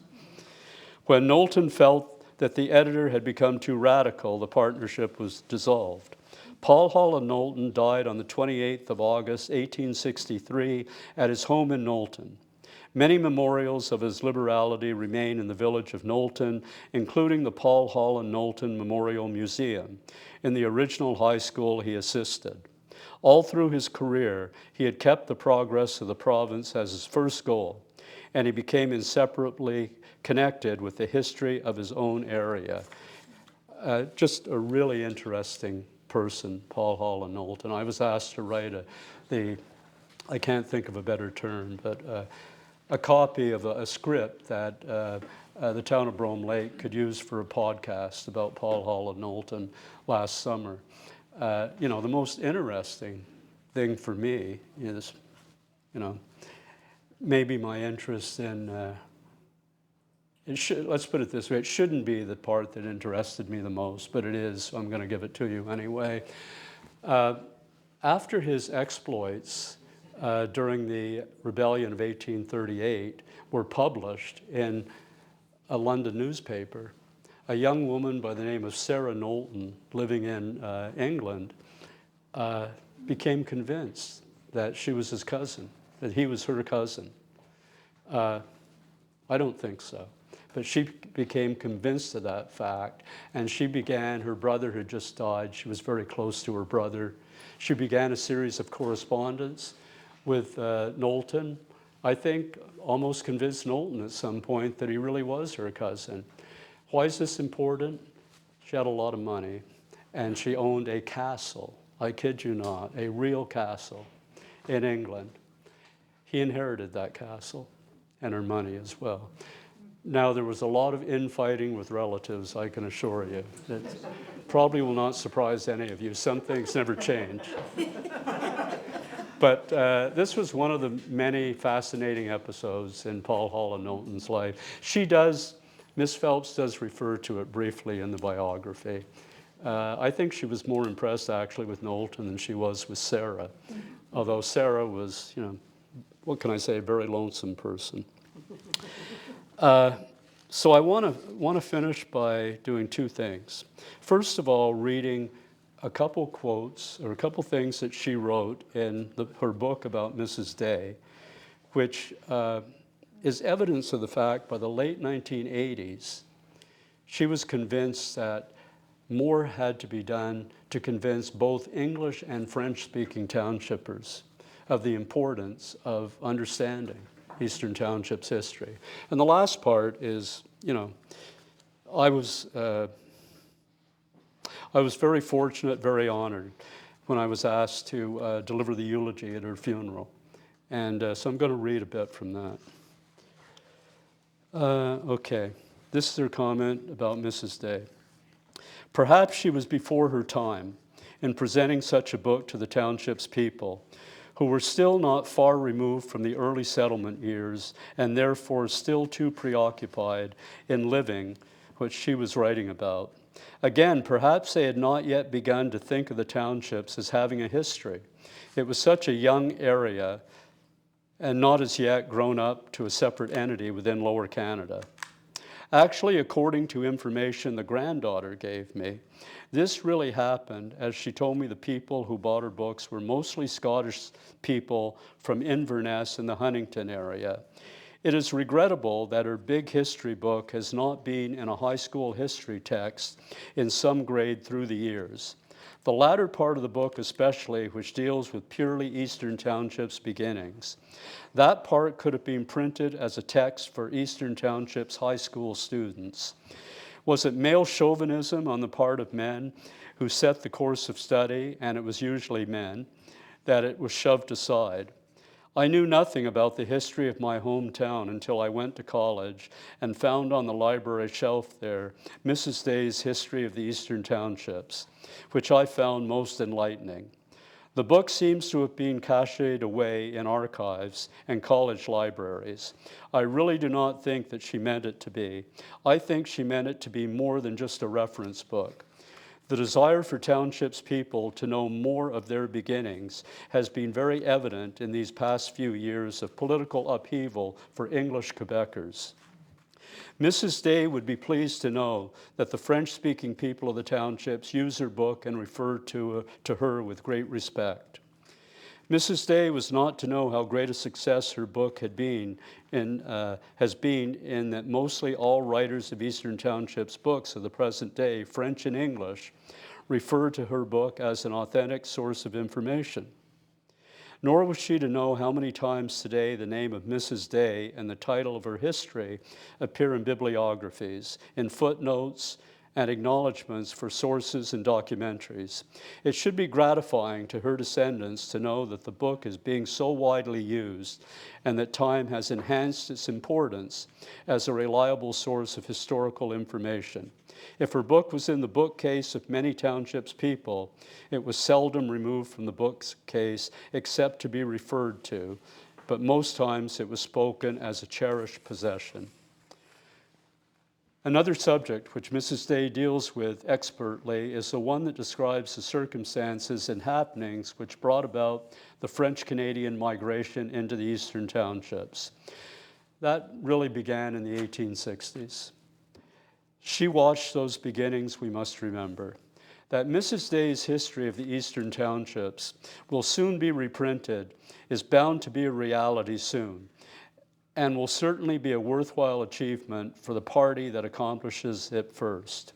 When Knowlton felt that the editor had become too radical, the partnership was dissolved. Paul Hall of Knowlton died on the 28th of August, 1863, at his home in Knowlton. Many memorials of his liberality remain in the village of Knowlton, including the Paul Hall and Knowlton Memorial Museum, in the original high school he assisted. All through his career, he had kept the progress of the province as his first goal, and he became inseparably connected with the history of his own area. Just a really interesting person, Paul Hall of Knowlton. I was asked to write I can't think of a better term, but a copy of a script that the town of Brome Lake could use for a podcast about Paul Hall of Knowlton last summer. The most interesting thing for me is, maybe my interest in, let's put it this way, it shouldn't be the part that interested me the most, but it is, so I'm going to give it to you anyway. After his exploits during the rebellion of 1838 were published in a London newspaper, a young woman by the name of Sarah Knowlton, living in England, became convinced that she was his cousin, that he was her cousin. I don't think so. But she became convinced of that fact, and her brother had just died. She was very close to her brother. She began a series of correspondence with Knowlton. I think almost convinced Knowlton at some point that he really was her cousin. Why is this important? She had a lot of money, and she owned a castle, I kid you not, a real castle in England. He inherited that castle and her money as well. Now, there was a lot of infighting with relatives, I can assure you. It probably will not surprise any of you. Some things never change. But this was one of the many fascinating episodes in Paul Hall of Knowlton's life. Miss Phelps does refer to it briefly in the biography. I think she was more impressed actually with Knowlton than she was with Sarah, although Sarah was, what can I say, a very lonesome person. So I want to finish by doing two things. First of all, reading a couple quotes or a couple things that she wrote in her book about Mrs. Day, which is evidence of the fact by the late 1980s, she was convinced that more had to be done to convince both English and French-speaking townshippers of the importance of understanding Eastern Townships history. And the last part is, I was very fortunate, very honored when I was asked to deliver the eulogy at her funeral. And so I'm going to read a bit from that. Okay, this is her comment about Mrs. Day. Perhaps she was before her time in presenting such a book to the township's people, who were still not far removed from the early settlement years and therefore still too preoccupied in living what she was writing about. Again, perhaps they had not yet begun to think of the townships as having a history. It was such a young area and not as yet grown up to a separate entity within Lower Canada. Actually, according to information the granddaughter gave me, this really happened, as she told me the people who bought her books were mostly Scottish people from Inverness in the Huntington area. It is regrettable that her big history book has not been in a high school history text in some grade through the years. The latter part of the book especially, which deals with purely Eastern Townships beginnings. That part could have been printed as a text for Eastern Townships high school students. Was it male chauvinism on the part of men who set the course of study, and it was usually men, that it was shoved aside? I knew nothing about the history of my hometown until I went to college and found on the library shelf there Mrs. Day's History of the Eastern Townships, which I found most enlightening. The book seems to have been cached away in archives and college libraries. I really do not think that she meant it to be. I think she meant it to be more than just a reference book. The desire for Township's people to know more of their beginnings has been very evident in these past few years of political upheaval for English Quebecers. Mrs. Day would be pleased to know that the French-speaking people of the townships use her book and refer to her with great respect. Mrs. Day was not to know how great a success her book has been in that mostly all writers of Eastern Townships books of the present day, French and English, refer to her book as an authentic source of information. Nor was she to know how many times today the name of Mrs. Day and the title of her history appear in bibliographies, in footnotes, and acknowledgments for sources and documentaries. It should be gratifying to her descendants to know that the book is being so widely used and that time has enhanced its importance as a reliable source of historical information. If her book was in the bookcase of many townships people, it was seldom removed from the bookcase except to be referred to, but most times it was spoken as a cherished possession. Another subject which Mrs. Day deals with expertly is the one that describes the circumstances and happenings which brought about the French-Canadian migration into the Eastern Townships. That really began in the 1860s. She watched those beginnings, we must remember. That Mrs. Day's History of the Eastern Townships will soon be reprinted is bound to be a reality soon, and will certainly be a worthwhile achievement for the party that accomplishes it first.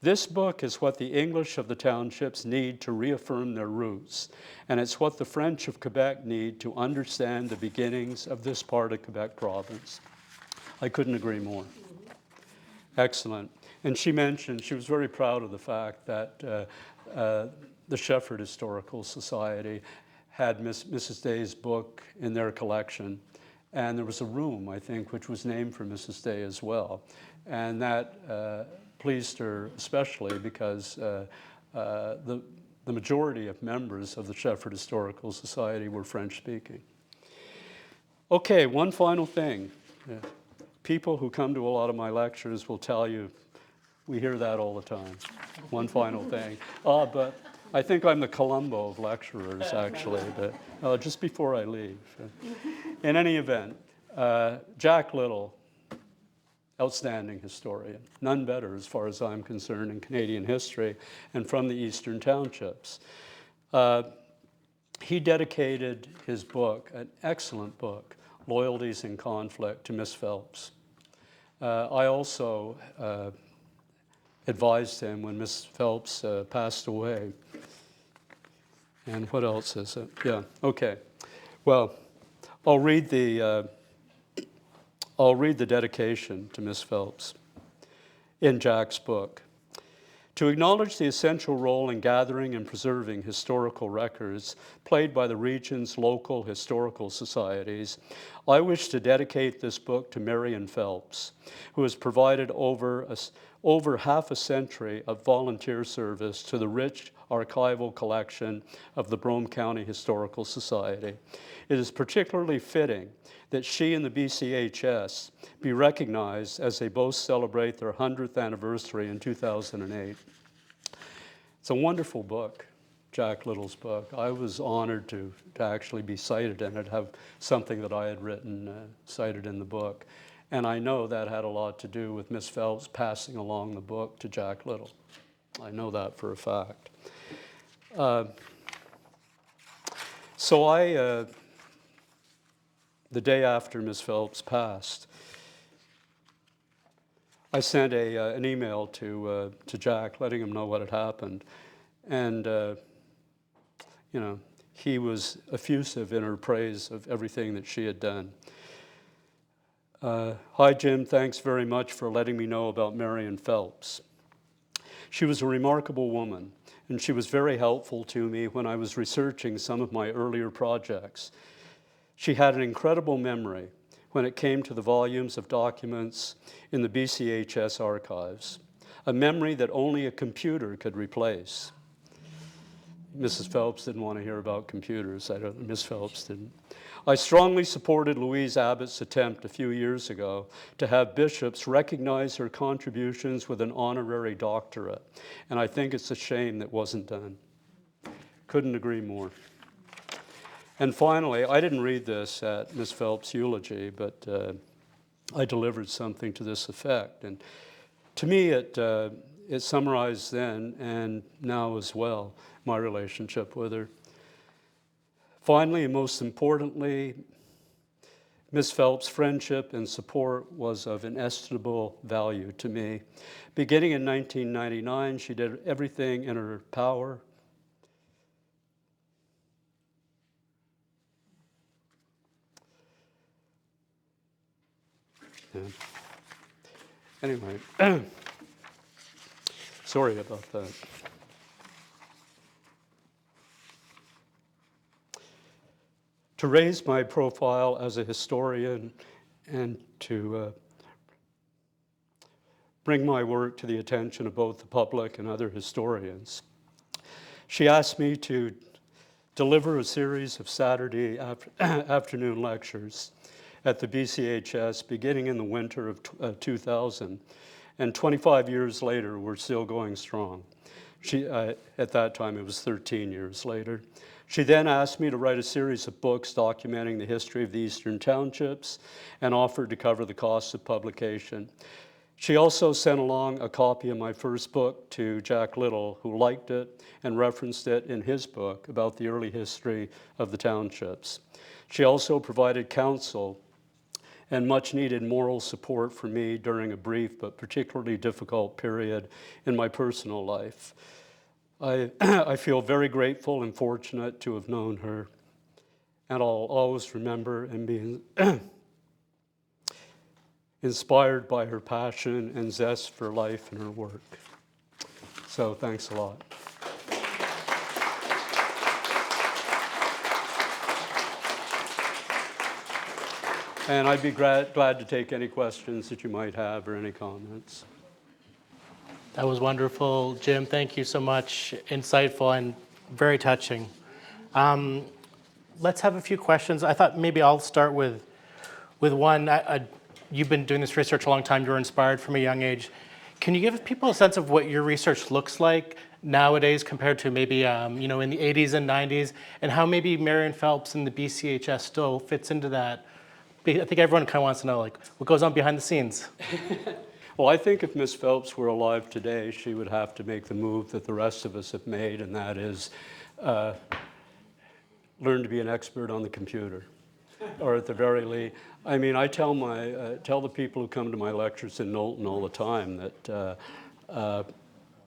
This book is what the English of the townships need to reaffirm their roots, and it's what the French of Quebec need to understand the beginnings of this part of Quebec province. I couldn't agree more. Excellent. And she mentioned, she was very proud of the fact that the Shepherd Historical Society had Mrs. Day's book in their collection. And there was a room, I think, which was named for Mrs. Day as well. And that pleased her especially because the majority of members of the Shepherd Historical Society were French-speaking. Okay, one final thing. People who come to a lot of my lectures will tell you, we hear that all the time. One final thing. But I think I'm the Columbo of lecturers, actually, but just before I leave. In any event, Jack Little, outstanding historian, none better as far as I'm concerned in Canadian history, and from the Eastern Townships. He dedicated his book, an excellent book, Loyalties in Conflict, to Miss Phelps. I also advised him when Miss Phelps passed away. And what else is it? Yeah, okay. Well, I'll read the dedication to Miss Phelps in Jack's book. To acknowledge the essential role in gathering and preserving historical records played by the region's local historical societies, I wish to dedicate this book to Marion Phelps, who has provided over half a century of volunteer service to the rich archival collection of the Brome County Historical Society. It is particularly fitting that she and the BCHS be recognized as they both celebrate their 100th anniversary in 2008. It's a wonderful book, Jack Little's book. I was honored to actually be cited in it, have something that I had written cited in the book. And I know that had a lot to do with Miss Phelps passing along the book to Jack Little. I know that for a fact. So the day after Miss Phelps passed, I sent an email to Jack letting him know what had happened. And, he was effusive in her praise of everything that she had done. Hi, Jim, thanks very much for letting me know about Marion Phelps. She was a remarkable woman, and she was very helpful to me when I was researching some of my earlier projects. She had an incredible memory when it came to the volumes of documents in the BCHS archives, a memory that only a computer could replace. Mrs. Phelps didn't want to hear about computers. Miss Phelps didn't. I strongly supported Louise Abbott's attempt a few years ago to have bishops recognize her contributions with an honorary doctorate, and I think it's a shame that wasn't done. Couldn't agree more. And finally, I didn't read this at Miss Phelps' eulogy, but I delivered something to this effect. And to me, it summarized then and now as well my relationship with her. Finally, and most importantly, Miss Phelps' friendship and support was of inestimable value to me. Beginning in 1999, she did everything in her power Anyway, sorry about that. To raise my profile as a historian and to bring my work to the attention of both the public and other historians, she asked me to deliver a series of Saturday afternoon lectures at the BCHS beginning in the winter of 2000. And 25 years later, we're still going strong. At that time, it was 13 years later. She then asked me to write a series of books documenting the history of the Eastern Townships and offered to cover the costs of publication. She also sent along a copy of my first book to Jack Little, who liked it and referenced it in his book about the early history of the townships. She also provided counsel and much needed moral support for me during a brief but particularly difficult period in my personal life. I feel very grateful and fortunate to have known her, and I'll always remember and be inspired by her passion and zest for life and her work. So thanks a lot. And I'd be glad to take any questions that you might have or any comments. That was wonderful, Jim. Thank you so much. Insightful and very touching. Let's have a few questions. I thought maybe I'll start with one. You've been doing this research a long time. You were inspired from a young age. Can you give people a sense of what your research looks like nowadays compared to maybe in the 80s and 90s, and how maybe Marion Phelps and the BCHS still fits into that? I think everyone kind of wants to know, like, what goes on behind the scenes. Well, I think if Miss Phelps were alive today, she would have to make the move that the rest of us have made, and that is learn to be an expert on the computer, or at the very least. I mean, I tell the people who come to my lectures in Knowlton all the time that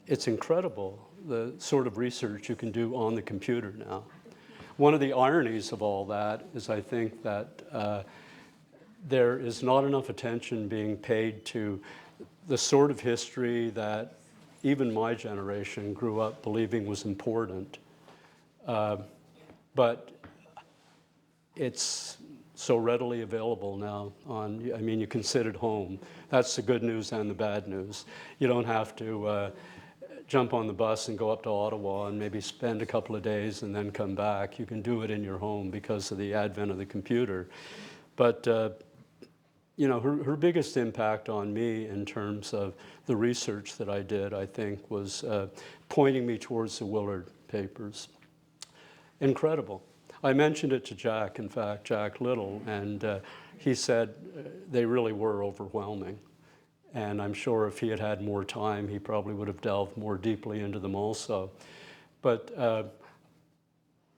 it's incredible the sort of research you can do on the computer now. One of the ironies of all that is I think that there is not enough attention being paid to the sort of history that even my generation grew up believing was important. But it's so readily available now you can sit at home. That's the good news and the bad news. You don't have to jump on the bus and go up to Ottawa and maybe spend a couple of days and then come back. You can do it in your home because of the advent of the computer. But her biggest impact on me in terms of the research that I did, I think, was pointing me towards the Willard papers. Incredible. I mentioned it to Jack, in fact, Jack Little, and he said they really were overwhelming. And I'm sure if he had had more time, he probably would have delved more deeply into them also. But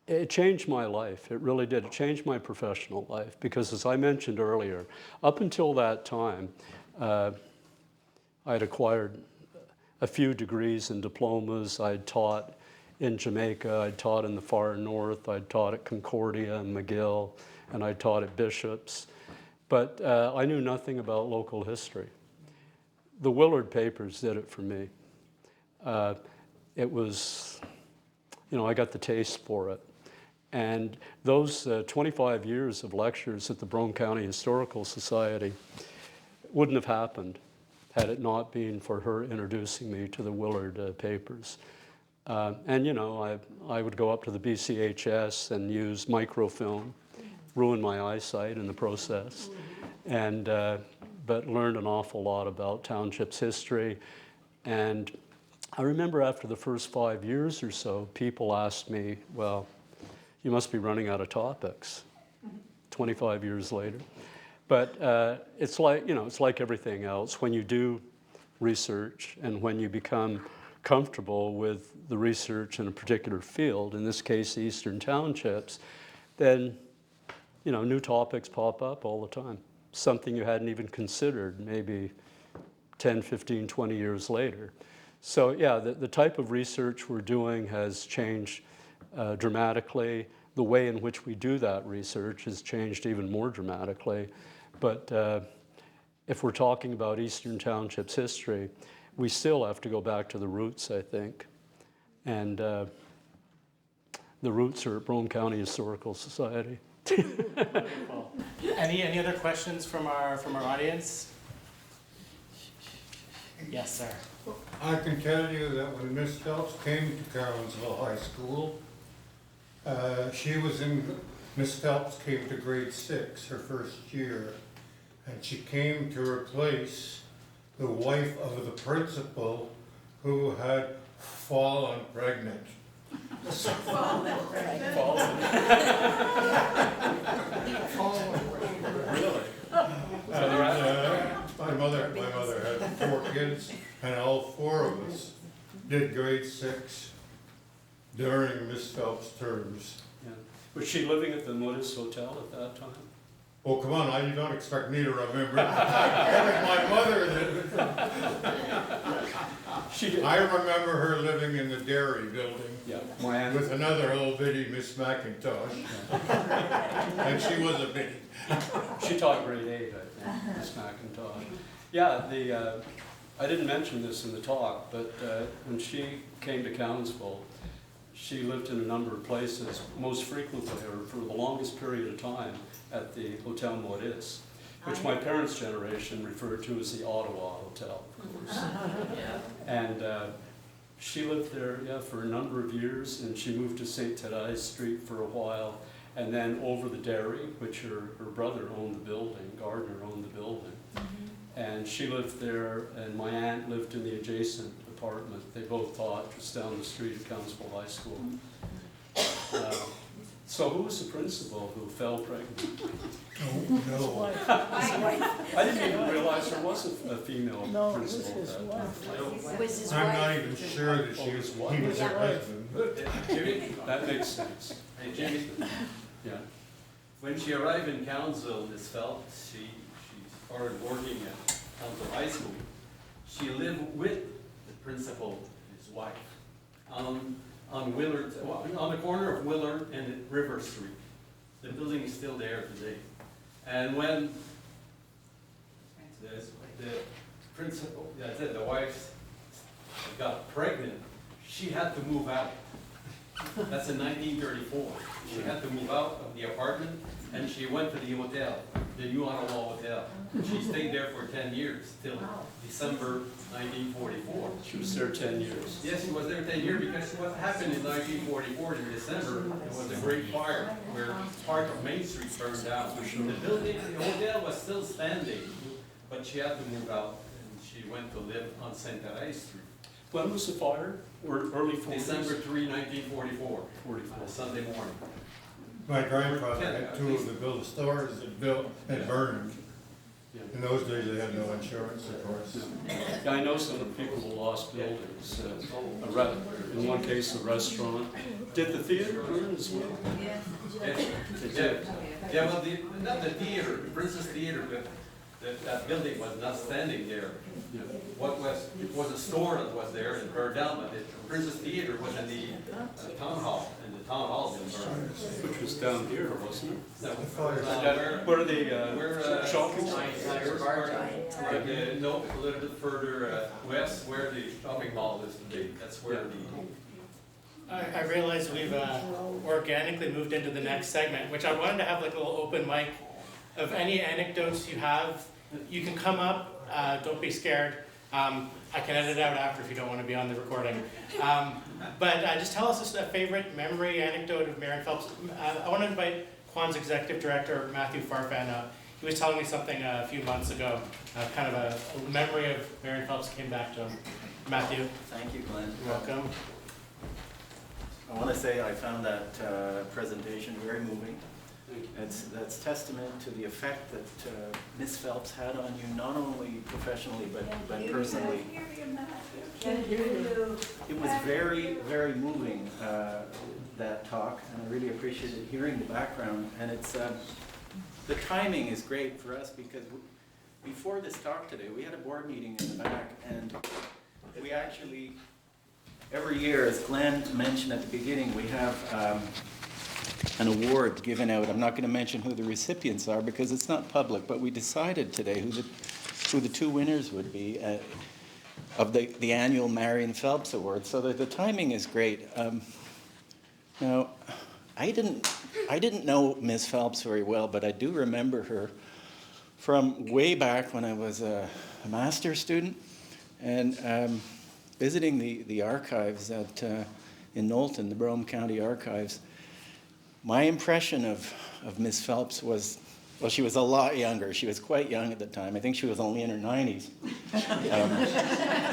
it changed my life. It really did. It changed my professional life because, as I mentioned earlier, up until that time, I'd acquired a few degrees and diplomas. I'd taught in Jamaica. I'd taught in the far north. I'd taught at Concordia and McGill, and I taught at Bishop's. But I knew nothing about local history. The Willard papers did it for me. It was, I got the taste for it. And those 25 years of lectures at the Brome County Historical Society wouldn't have happened had it not been for her introducing me to the Willard papers. And you know, I would go up to the BCHS and use microfilm, ruin my eyesight in the process, and but learned an awful lot about townships history. And I remember after the first 5 years or so, people asked me, well, you must be running out of topics 25 years later. But it's like, you know, it's like everything else. When you do research and when you become comfortable with the research in a particular field, in this case, the Eastern Townships, then, you know, new topics pop up all the time. Something you hadn't even considered maybe 10, 15, 20 years later. So yeah, the type of research we're doing has changed dramatically. The way in which we do that research has changed even more dramatically. But if we're talking about Eastern Townships history, we still have to go back to the roots, I think. And the roots are at Brome County Historical Society. Any other questions from our audience? Yes, sir. I can tell you that when Miss Phelps came to Cowansville High School, Miss Phelps came to grade 6, her first year, and she came to replace the wife of the principal who had fallen pregnant. Really? And my mother had 4 kids, and all 4 of us did grade 6 during Miss Phelps' terms. Yeah. Was she living at the Modis Hotel at that time? Oh, come on, you don't expect me to remember. That was my mother that. I remember her living in the dairy building. Yeah, my aunt. With another old biddy, Miss McIntosh. And she was a biddy. She taught grade 8, I think, Miss McIntosh. Yeah, I didn't mention this in the talk, but when she came to Cowansville, she lived in a number of places, most frequently, or for the longest period of time, at the Hotel Modis, which my parents' generation referred to as the Ottawa Hotel, of course. And she lived there, for a number of years, and she moved to St. Therese Street for a while, and then over the dairy, which her brother owned the building, Gardner owned the building. And she lived there, and my aunt lived in the adjacent apartment. They both taught just down the street at Cowansville High School. So who was the principal who fell pregnant? Oh, no. I didn't even realize there was a female principal. I'm not even sure that he was her husband. Jimmy? That makes sense. Hey, Jimmy, Yeah. when she arrived in Cowansville, Miss Phelps, she started working at Cowansville High School. She lived with the principal, his wife, on Willard, on the corner of Willard and River Street. The building is still there today. And when the principal, the wife got pregnant, she had to move out. That's in 1934. She had to move out of the apartment, and she went to the hotel, the New Ottawa Hotel. She stayed there for 10 years, till December 1944. She was there 10 years. Yes, she was there 10 years, because what happened in 1944 in December, there was a great fire where part of Main Street burned down. The building, the hotel was still standing, but she had to move out, and she went to live on St. Therese Street. When was the fire? Or early 40s? December 3, 1944. 44. Sunday morning. My grandfather had 2 of the built stores that burned. Yeah. In those days, they had no insurance, of course. Yeah, I know some of the people who lost buildings. In one case, a restaurant. Did the theater burn as well? Yeah, well, not the theater, the Princess Theater, but that building was not standing there. Yeah. It was a store that was there and burned down, but the Princess Theater was in the town hall, and the town hall didn't burn. Which was down here, wasn't it? No, Where the shopping no, a little bit further west, where the shopping mall is today. That's where I realize we've organically moved into the next segment, which I wanted to have like a little open mic of any anecdotes you have. You can come up, don't be scared. I can edit it out after if you don't want to be on the recording. But just tell us a favorite memory anecdote of Marion Phelps. I want to invite QAHN's Executive Director, Matthew Farfan, up. He was telling me something a few months ago, kind of a memory of Marion Phelps came back to him. Matthew. Thank you, Glenn. You're welcome. I want to say I found that presentation very moving. That's testament to the effect that Miss Phelps had on you, not only professionally but personally. It was very, very moving, that talk, and I really appreciated hearing the background. And it's the timing is great for us because before this talk today, we had a board meeting in the back, and we actually, every year, as Glenn mentioned at the beginning, we have an award given out. I'm not going to mention who the recipients are because it's not public, but we decided today who the two winners would be of the annual Marion Phelps Award. So the timing is great. Now, I didn't know Miss Phelps very well, but I do remember her from way back when I was a master's student and visiting the archives in Knowlton, the Brome County Archives. My impression of Miss Phelps was, well, she was a lot younger. She was quite young at the time. I think she was only in her 90s.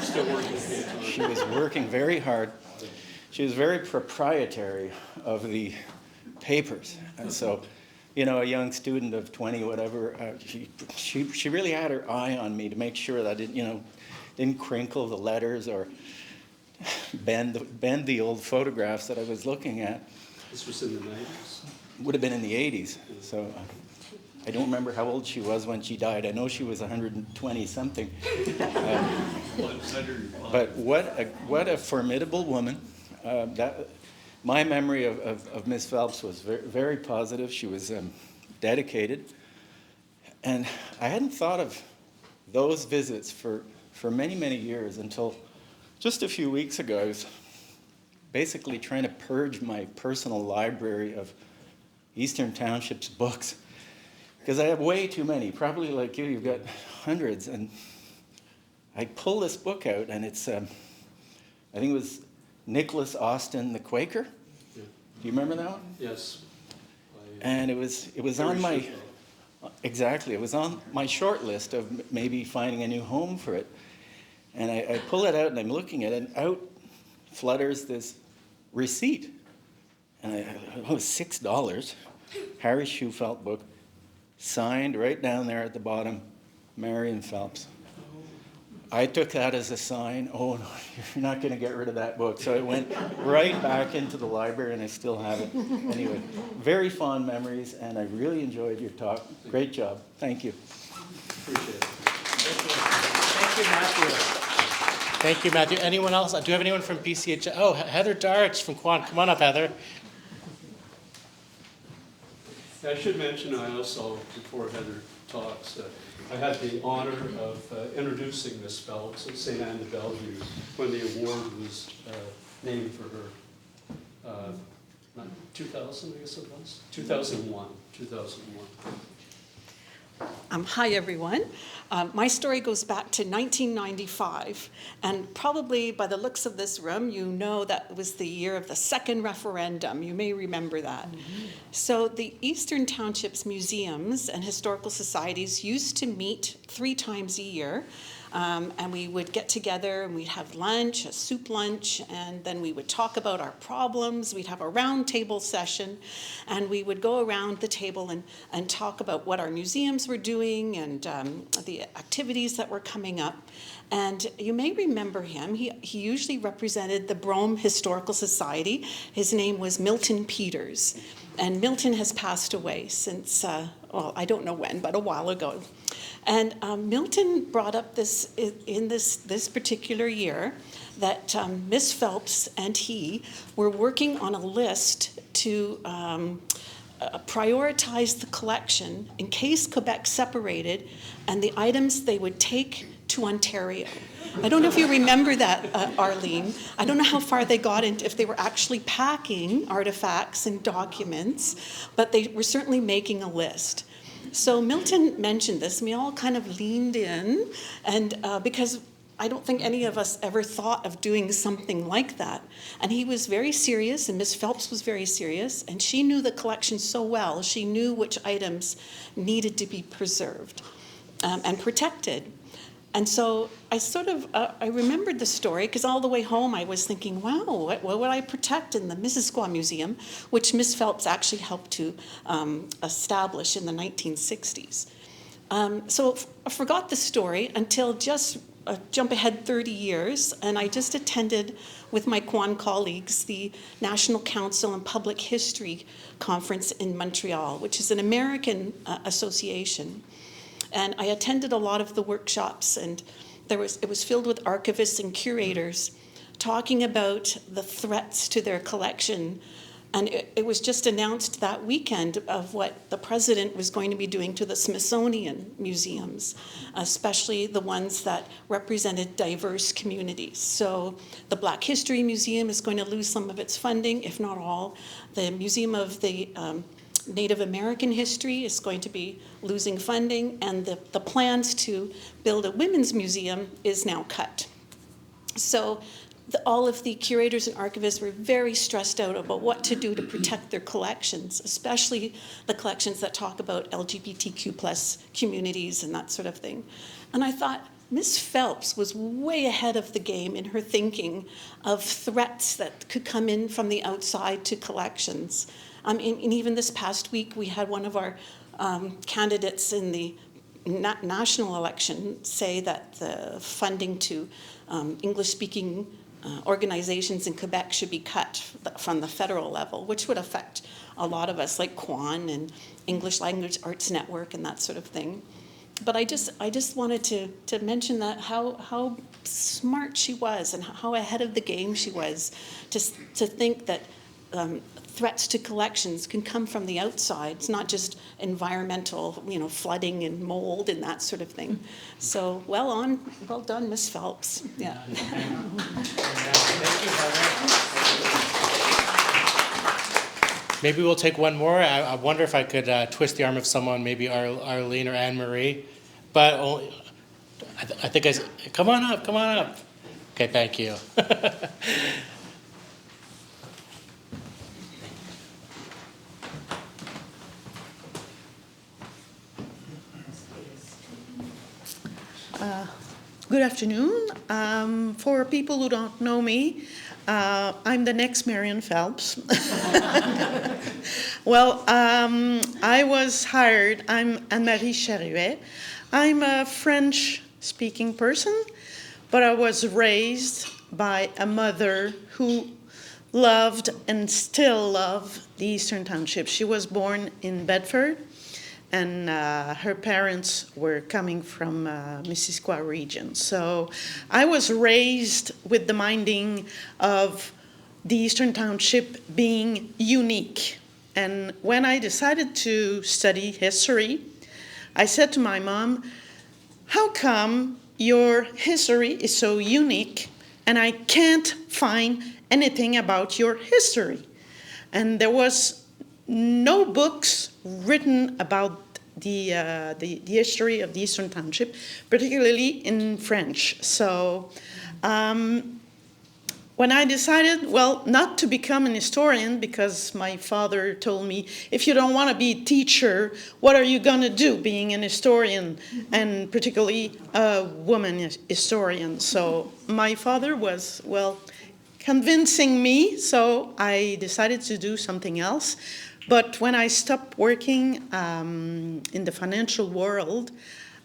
Still working. She was working very hard. She was very proprietary of the papers. And so, you know, a young student of 20, whatever, she really had her eye on me to make sure that I didn't crinkle the letters or bend the old photographs that I was looking at. This was in the 90s? Would have been in the 80s. So I don't remember how old she was when she died. I know she was 120 something. But what a formidable woman. My memory of Miss Phelps was very, very positive. She was dedicated. And I hadn't thought of those visits for many, many years until just a few weeks ago. I was basically trying to purge my personal library of Eastern Townships books because I have way too many. Probably like you've got hundreds. And I pulled this book out, and it's, I think it was Nicholas Austin, the Quaker. Yeah. Do you remember that one? Yes. And it was on my, exactly, it was on my short list of maybe finding a new home for it. And I pull it out, and I'm looking at it, and out flutters this receipt. And it was $6, Harry Shufelt book, signed right down there at the bottom, Marion Phelps. I took that as a sign, oh, no, you're not going to get rid of that book. So it went right back into the library, and I still have it. Anyway, very fond memories, and I really enjoyed your talk. Great job. Thank you. Appreciate it. Thank you, Matthew. Thank you, Matthew. Anyone else? Do you have anyone from BCH? Oh, Heather Darch from QAHN. Come on up, Heather. I should mention, I also, before Heather talks, I had the honor of introducing Miss Phelps at St. Anne de Bellevue when the award was named for her. 2000, I guess it was? 2001. Hi, everyone. My story goes back to 1995, and probably by the looks of this room, you know that was the year of the second referendum. You may remember that. Mm-hmm. So the Eastern Townships museums and historical societies used to meet 3 times a year. And we would get together and we'd have lunch, a soup lunch, and then we would talk about our problems. We'd have a round table session, and we would go around the table and talk about what our museums were doing and the activities that were coming up. And you may remember him. He usually represented the Brome Historical Society. His name was Milton Peters. And Milton has passed away since, well, I don't know when, but a while ago. And Milton brought up this in this particular year that Miss Phelps and he were working on a list to prioritize the collection in case Quebec separated and the items they would take to Ontario. I don't know if you remember that, Arlene. I don't know how far they got into, if they were actually packing artifacts and documents, but they were certainly making a list. So Milton mentioned this, and we all kind of leaned in, and because I don't think any of us ever thought of doing something like that. And he was very serious, and Miss Phelps was very serious, and she knew the collection so well. She knew which items needed to be preserved and protected. And so I sort of, I remembered the story, because all the way home I was thinking, wow, what would I protect in the Missisquoi Museum, which Miss Phelps actually helped to establish in the 1960s. So I forgot the story until just jump ahead 30 years, and I just attended with my QAHN colleagues the National Council on Public History Conference in Montreal, which is an American association. And I attended a lot of the workshops, and it was filled with archivists and curators talking about the threats to their collection. And it was just announced that weekend of what the president was going to be doing to the Smithsonian museums, especially the ones that represented diverse communities. So the Black History Museum is going to lose some of its funding, if not all. The Museum of the Native American History is going to be losing funding, and the plans to build a women's museum is now cut. So all of the curators and archivists were very stressed out about what to do to protect their collections, especially the collections that talk about LGBTQ plus communities and that sort of thing. And I thought, Miss Phelps was way ahead of the game in her thinking of threats that could come in from the outside to collections. And even this past week, we had one of our candidates in the national election say that the funding to English-speaking organizations in Quebec should be cut from the federal level, which would affect a lot of us, like QAHN and English Language Arts Network and that sort of thing. But I just wanted to mention that how smart she was and how ahead of the game she was to think that threats to collections can come from the outside. It's not just environmental, flooding and mold and that sort of thing. So well done, Miss Phelps. Yeah. Thank you, Heather. Maybe we'll take one more. I wonder if I could twist the arm of someone, maybe Arlene or Anne-Marie. But I think come on up. Okay, thank you. Good afternoon. For people who don't know me, I'm the next Marion Phelps. Well, I was hired. I'm Anne-Marie Charuet. I'm a French-speaking person, but I was raised by a mother who loved and still loves the Eastern Townships. She was born in Bedford, and her parents were coming from Missisquoi region. So I was raised with the minding of the Eastern Township being unique. And when I decided to study history, I said to my mom, how come your history is so unique and I can't find anything about your history? And there was no books written about the history of the Eastern Township, particularly in French. So when I decided, well, not to become an historian, because my father told me, if you don't want to be a teacher, what are you going to do being an historian, and particularly a woman historian? So my father was, convincing me, so I decided to do something else. But when I stopped working in the financial world,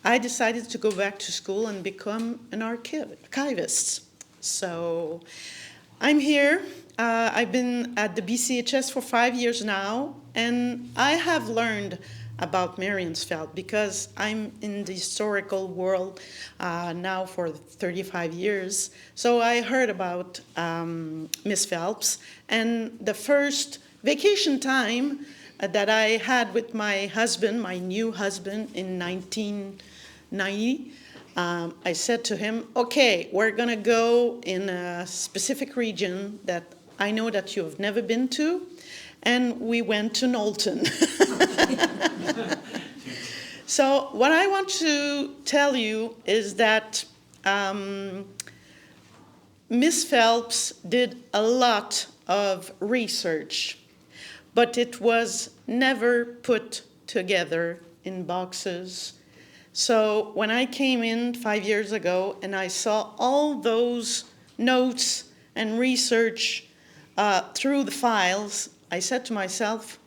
I decided to go back to school and become an archivist. So I'm here. I've been at the BCHS for 5 years now, and I have learned about Marion Phelps because I'm in the historical world now for 35 years. So I heard about Miss Phelps, and the first vacation time that I had with my husband, my new husband, in 1990, I said to him, okay, we're going to go in a specific region that I know that you've never been to. And we went to Knowlton. So what I want to tell you is that Miss Phelps did a lot of research, but it was never put together in boxes. So when I came in 5 years ago and I saw all those notes and research through the files, I said to myself,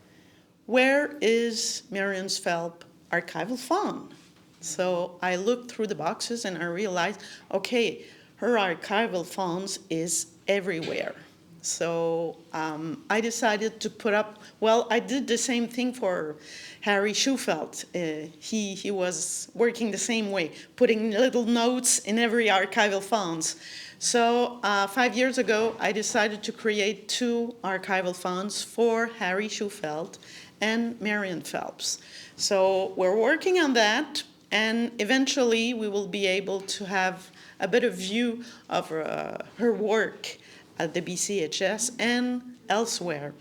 where is Marion Phelps' archival fund? So I looked through the boxes and I realized, okay, her archival funds is everywhere. So I decided to put up, well, I did the same thing for Harry Schufelt. He was working the same way, putting little notes in every archival funds. So 5 years ago, I decided to create 2 archival funds for Harry Schufelt and Marion Phelps. So we're working on that, and eventually we will be able to have a better view of her work at the BCHS and elsewhere.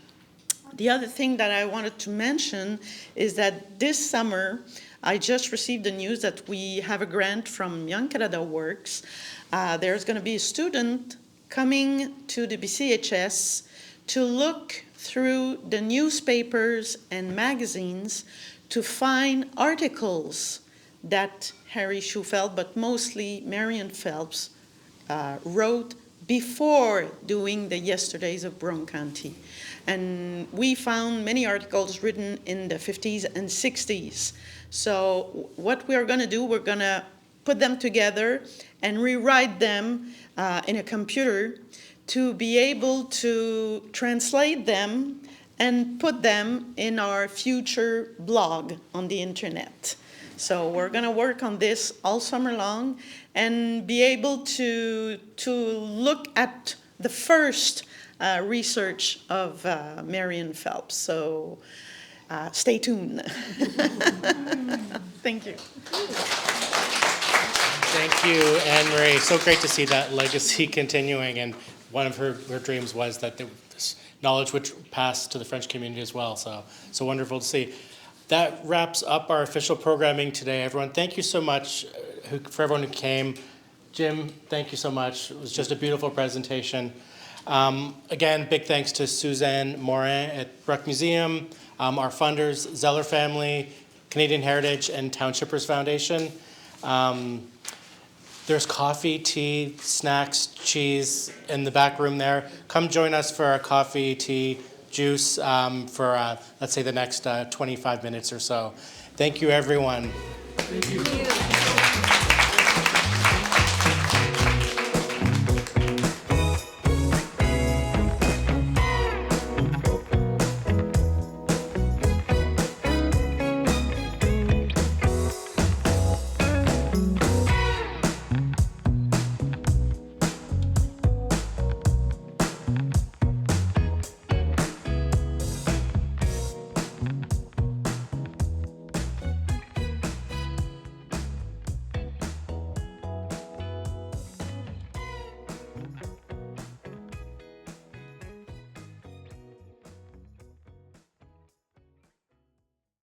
The other thing that I wanted to mention is that this summer, I just received the news that we have a grant from Young Canada Works. There's going to be a student coming to the BCHS to look through the newspapers and magazines to find articles that Harry Schufelt, but mostly Marion Phelps, wrote before doing the Yesterdays of Brome County. And we found many articles written in the 50s and 60s. So what we are going to do, we're going to put them together and rewrite them in a computer to be able to translate them and put them in our future blog on the internet. So we're going to work on this all summer long and be able to look at the first research of Marion Phelps. So stay tuned. Thank you. Thank you, Anne-Marie. So great to see that legacy continuing. And one of her dreams was that this knowledge would pass to the French community as well. So wonderful to see. That wraps up our official programming today, everyone. Thank you so much for everyone who came. Jim, thank you so much. It was just a beautiful presentation. Again, big thanks to Suzanne Morin at Bruck Museum, our funders, Zeller Family, Canadian Heritage, and Townshippers Foundation. There's coffee, tea, snacks, cheese in the back room there. Come join us for our coffee, tea, juice for, let's say, the next 25 minutes or so. Thank you, everyone. Thank you.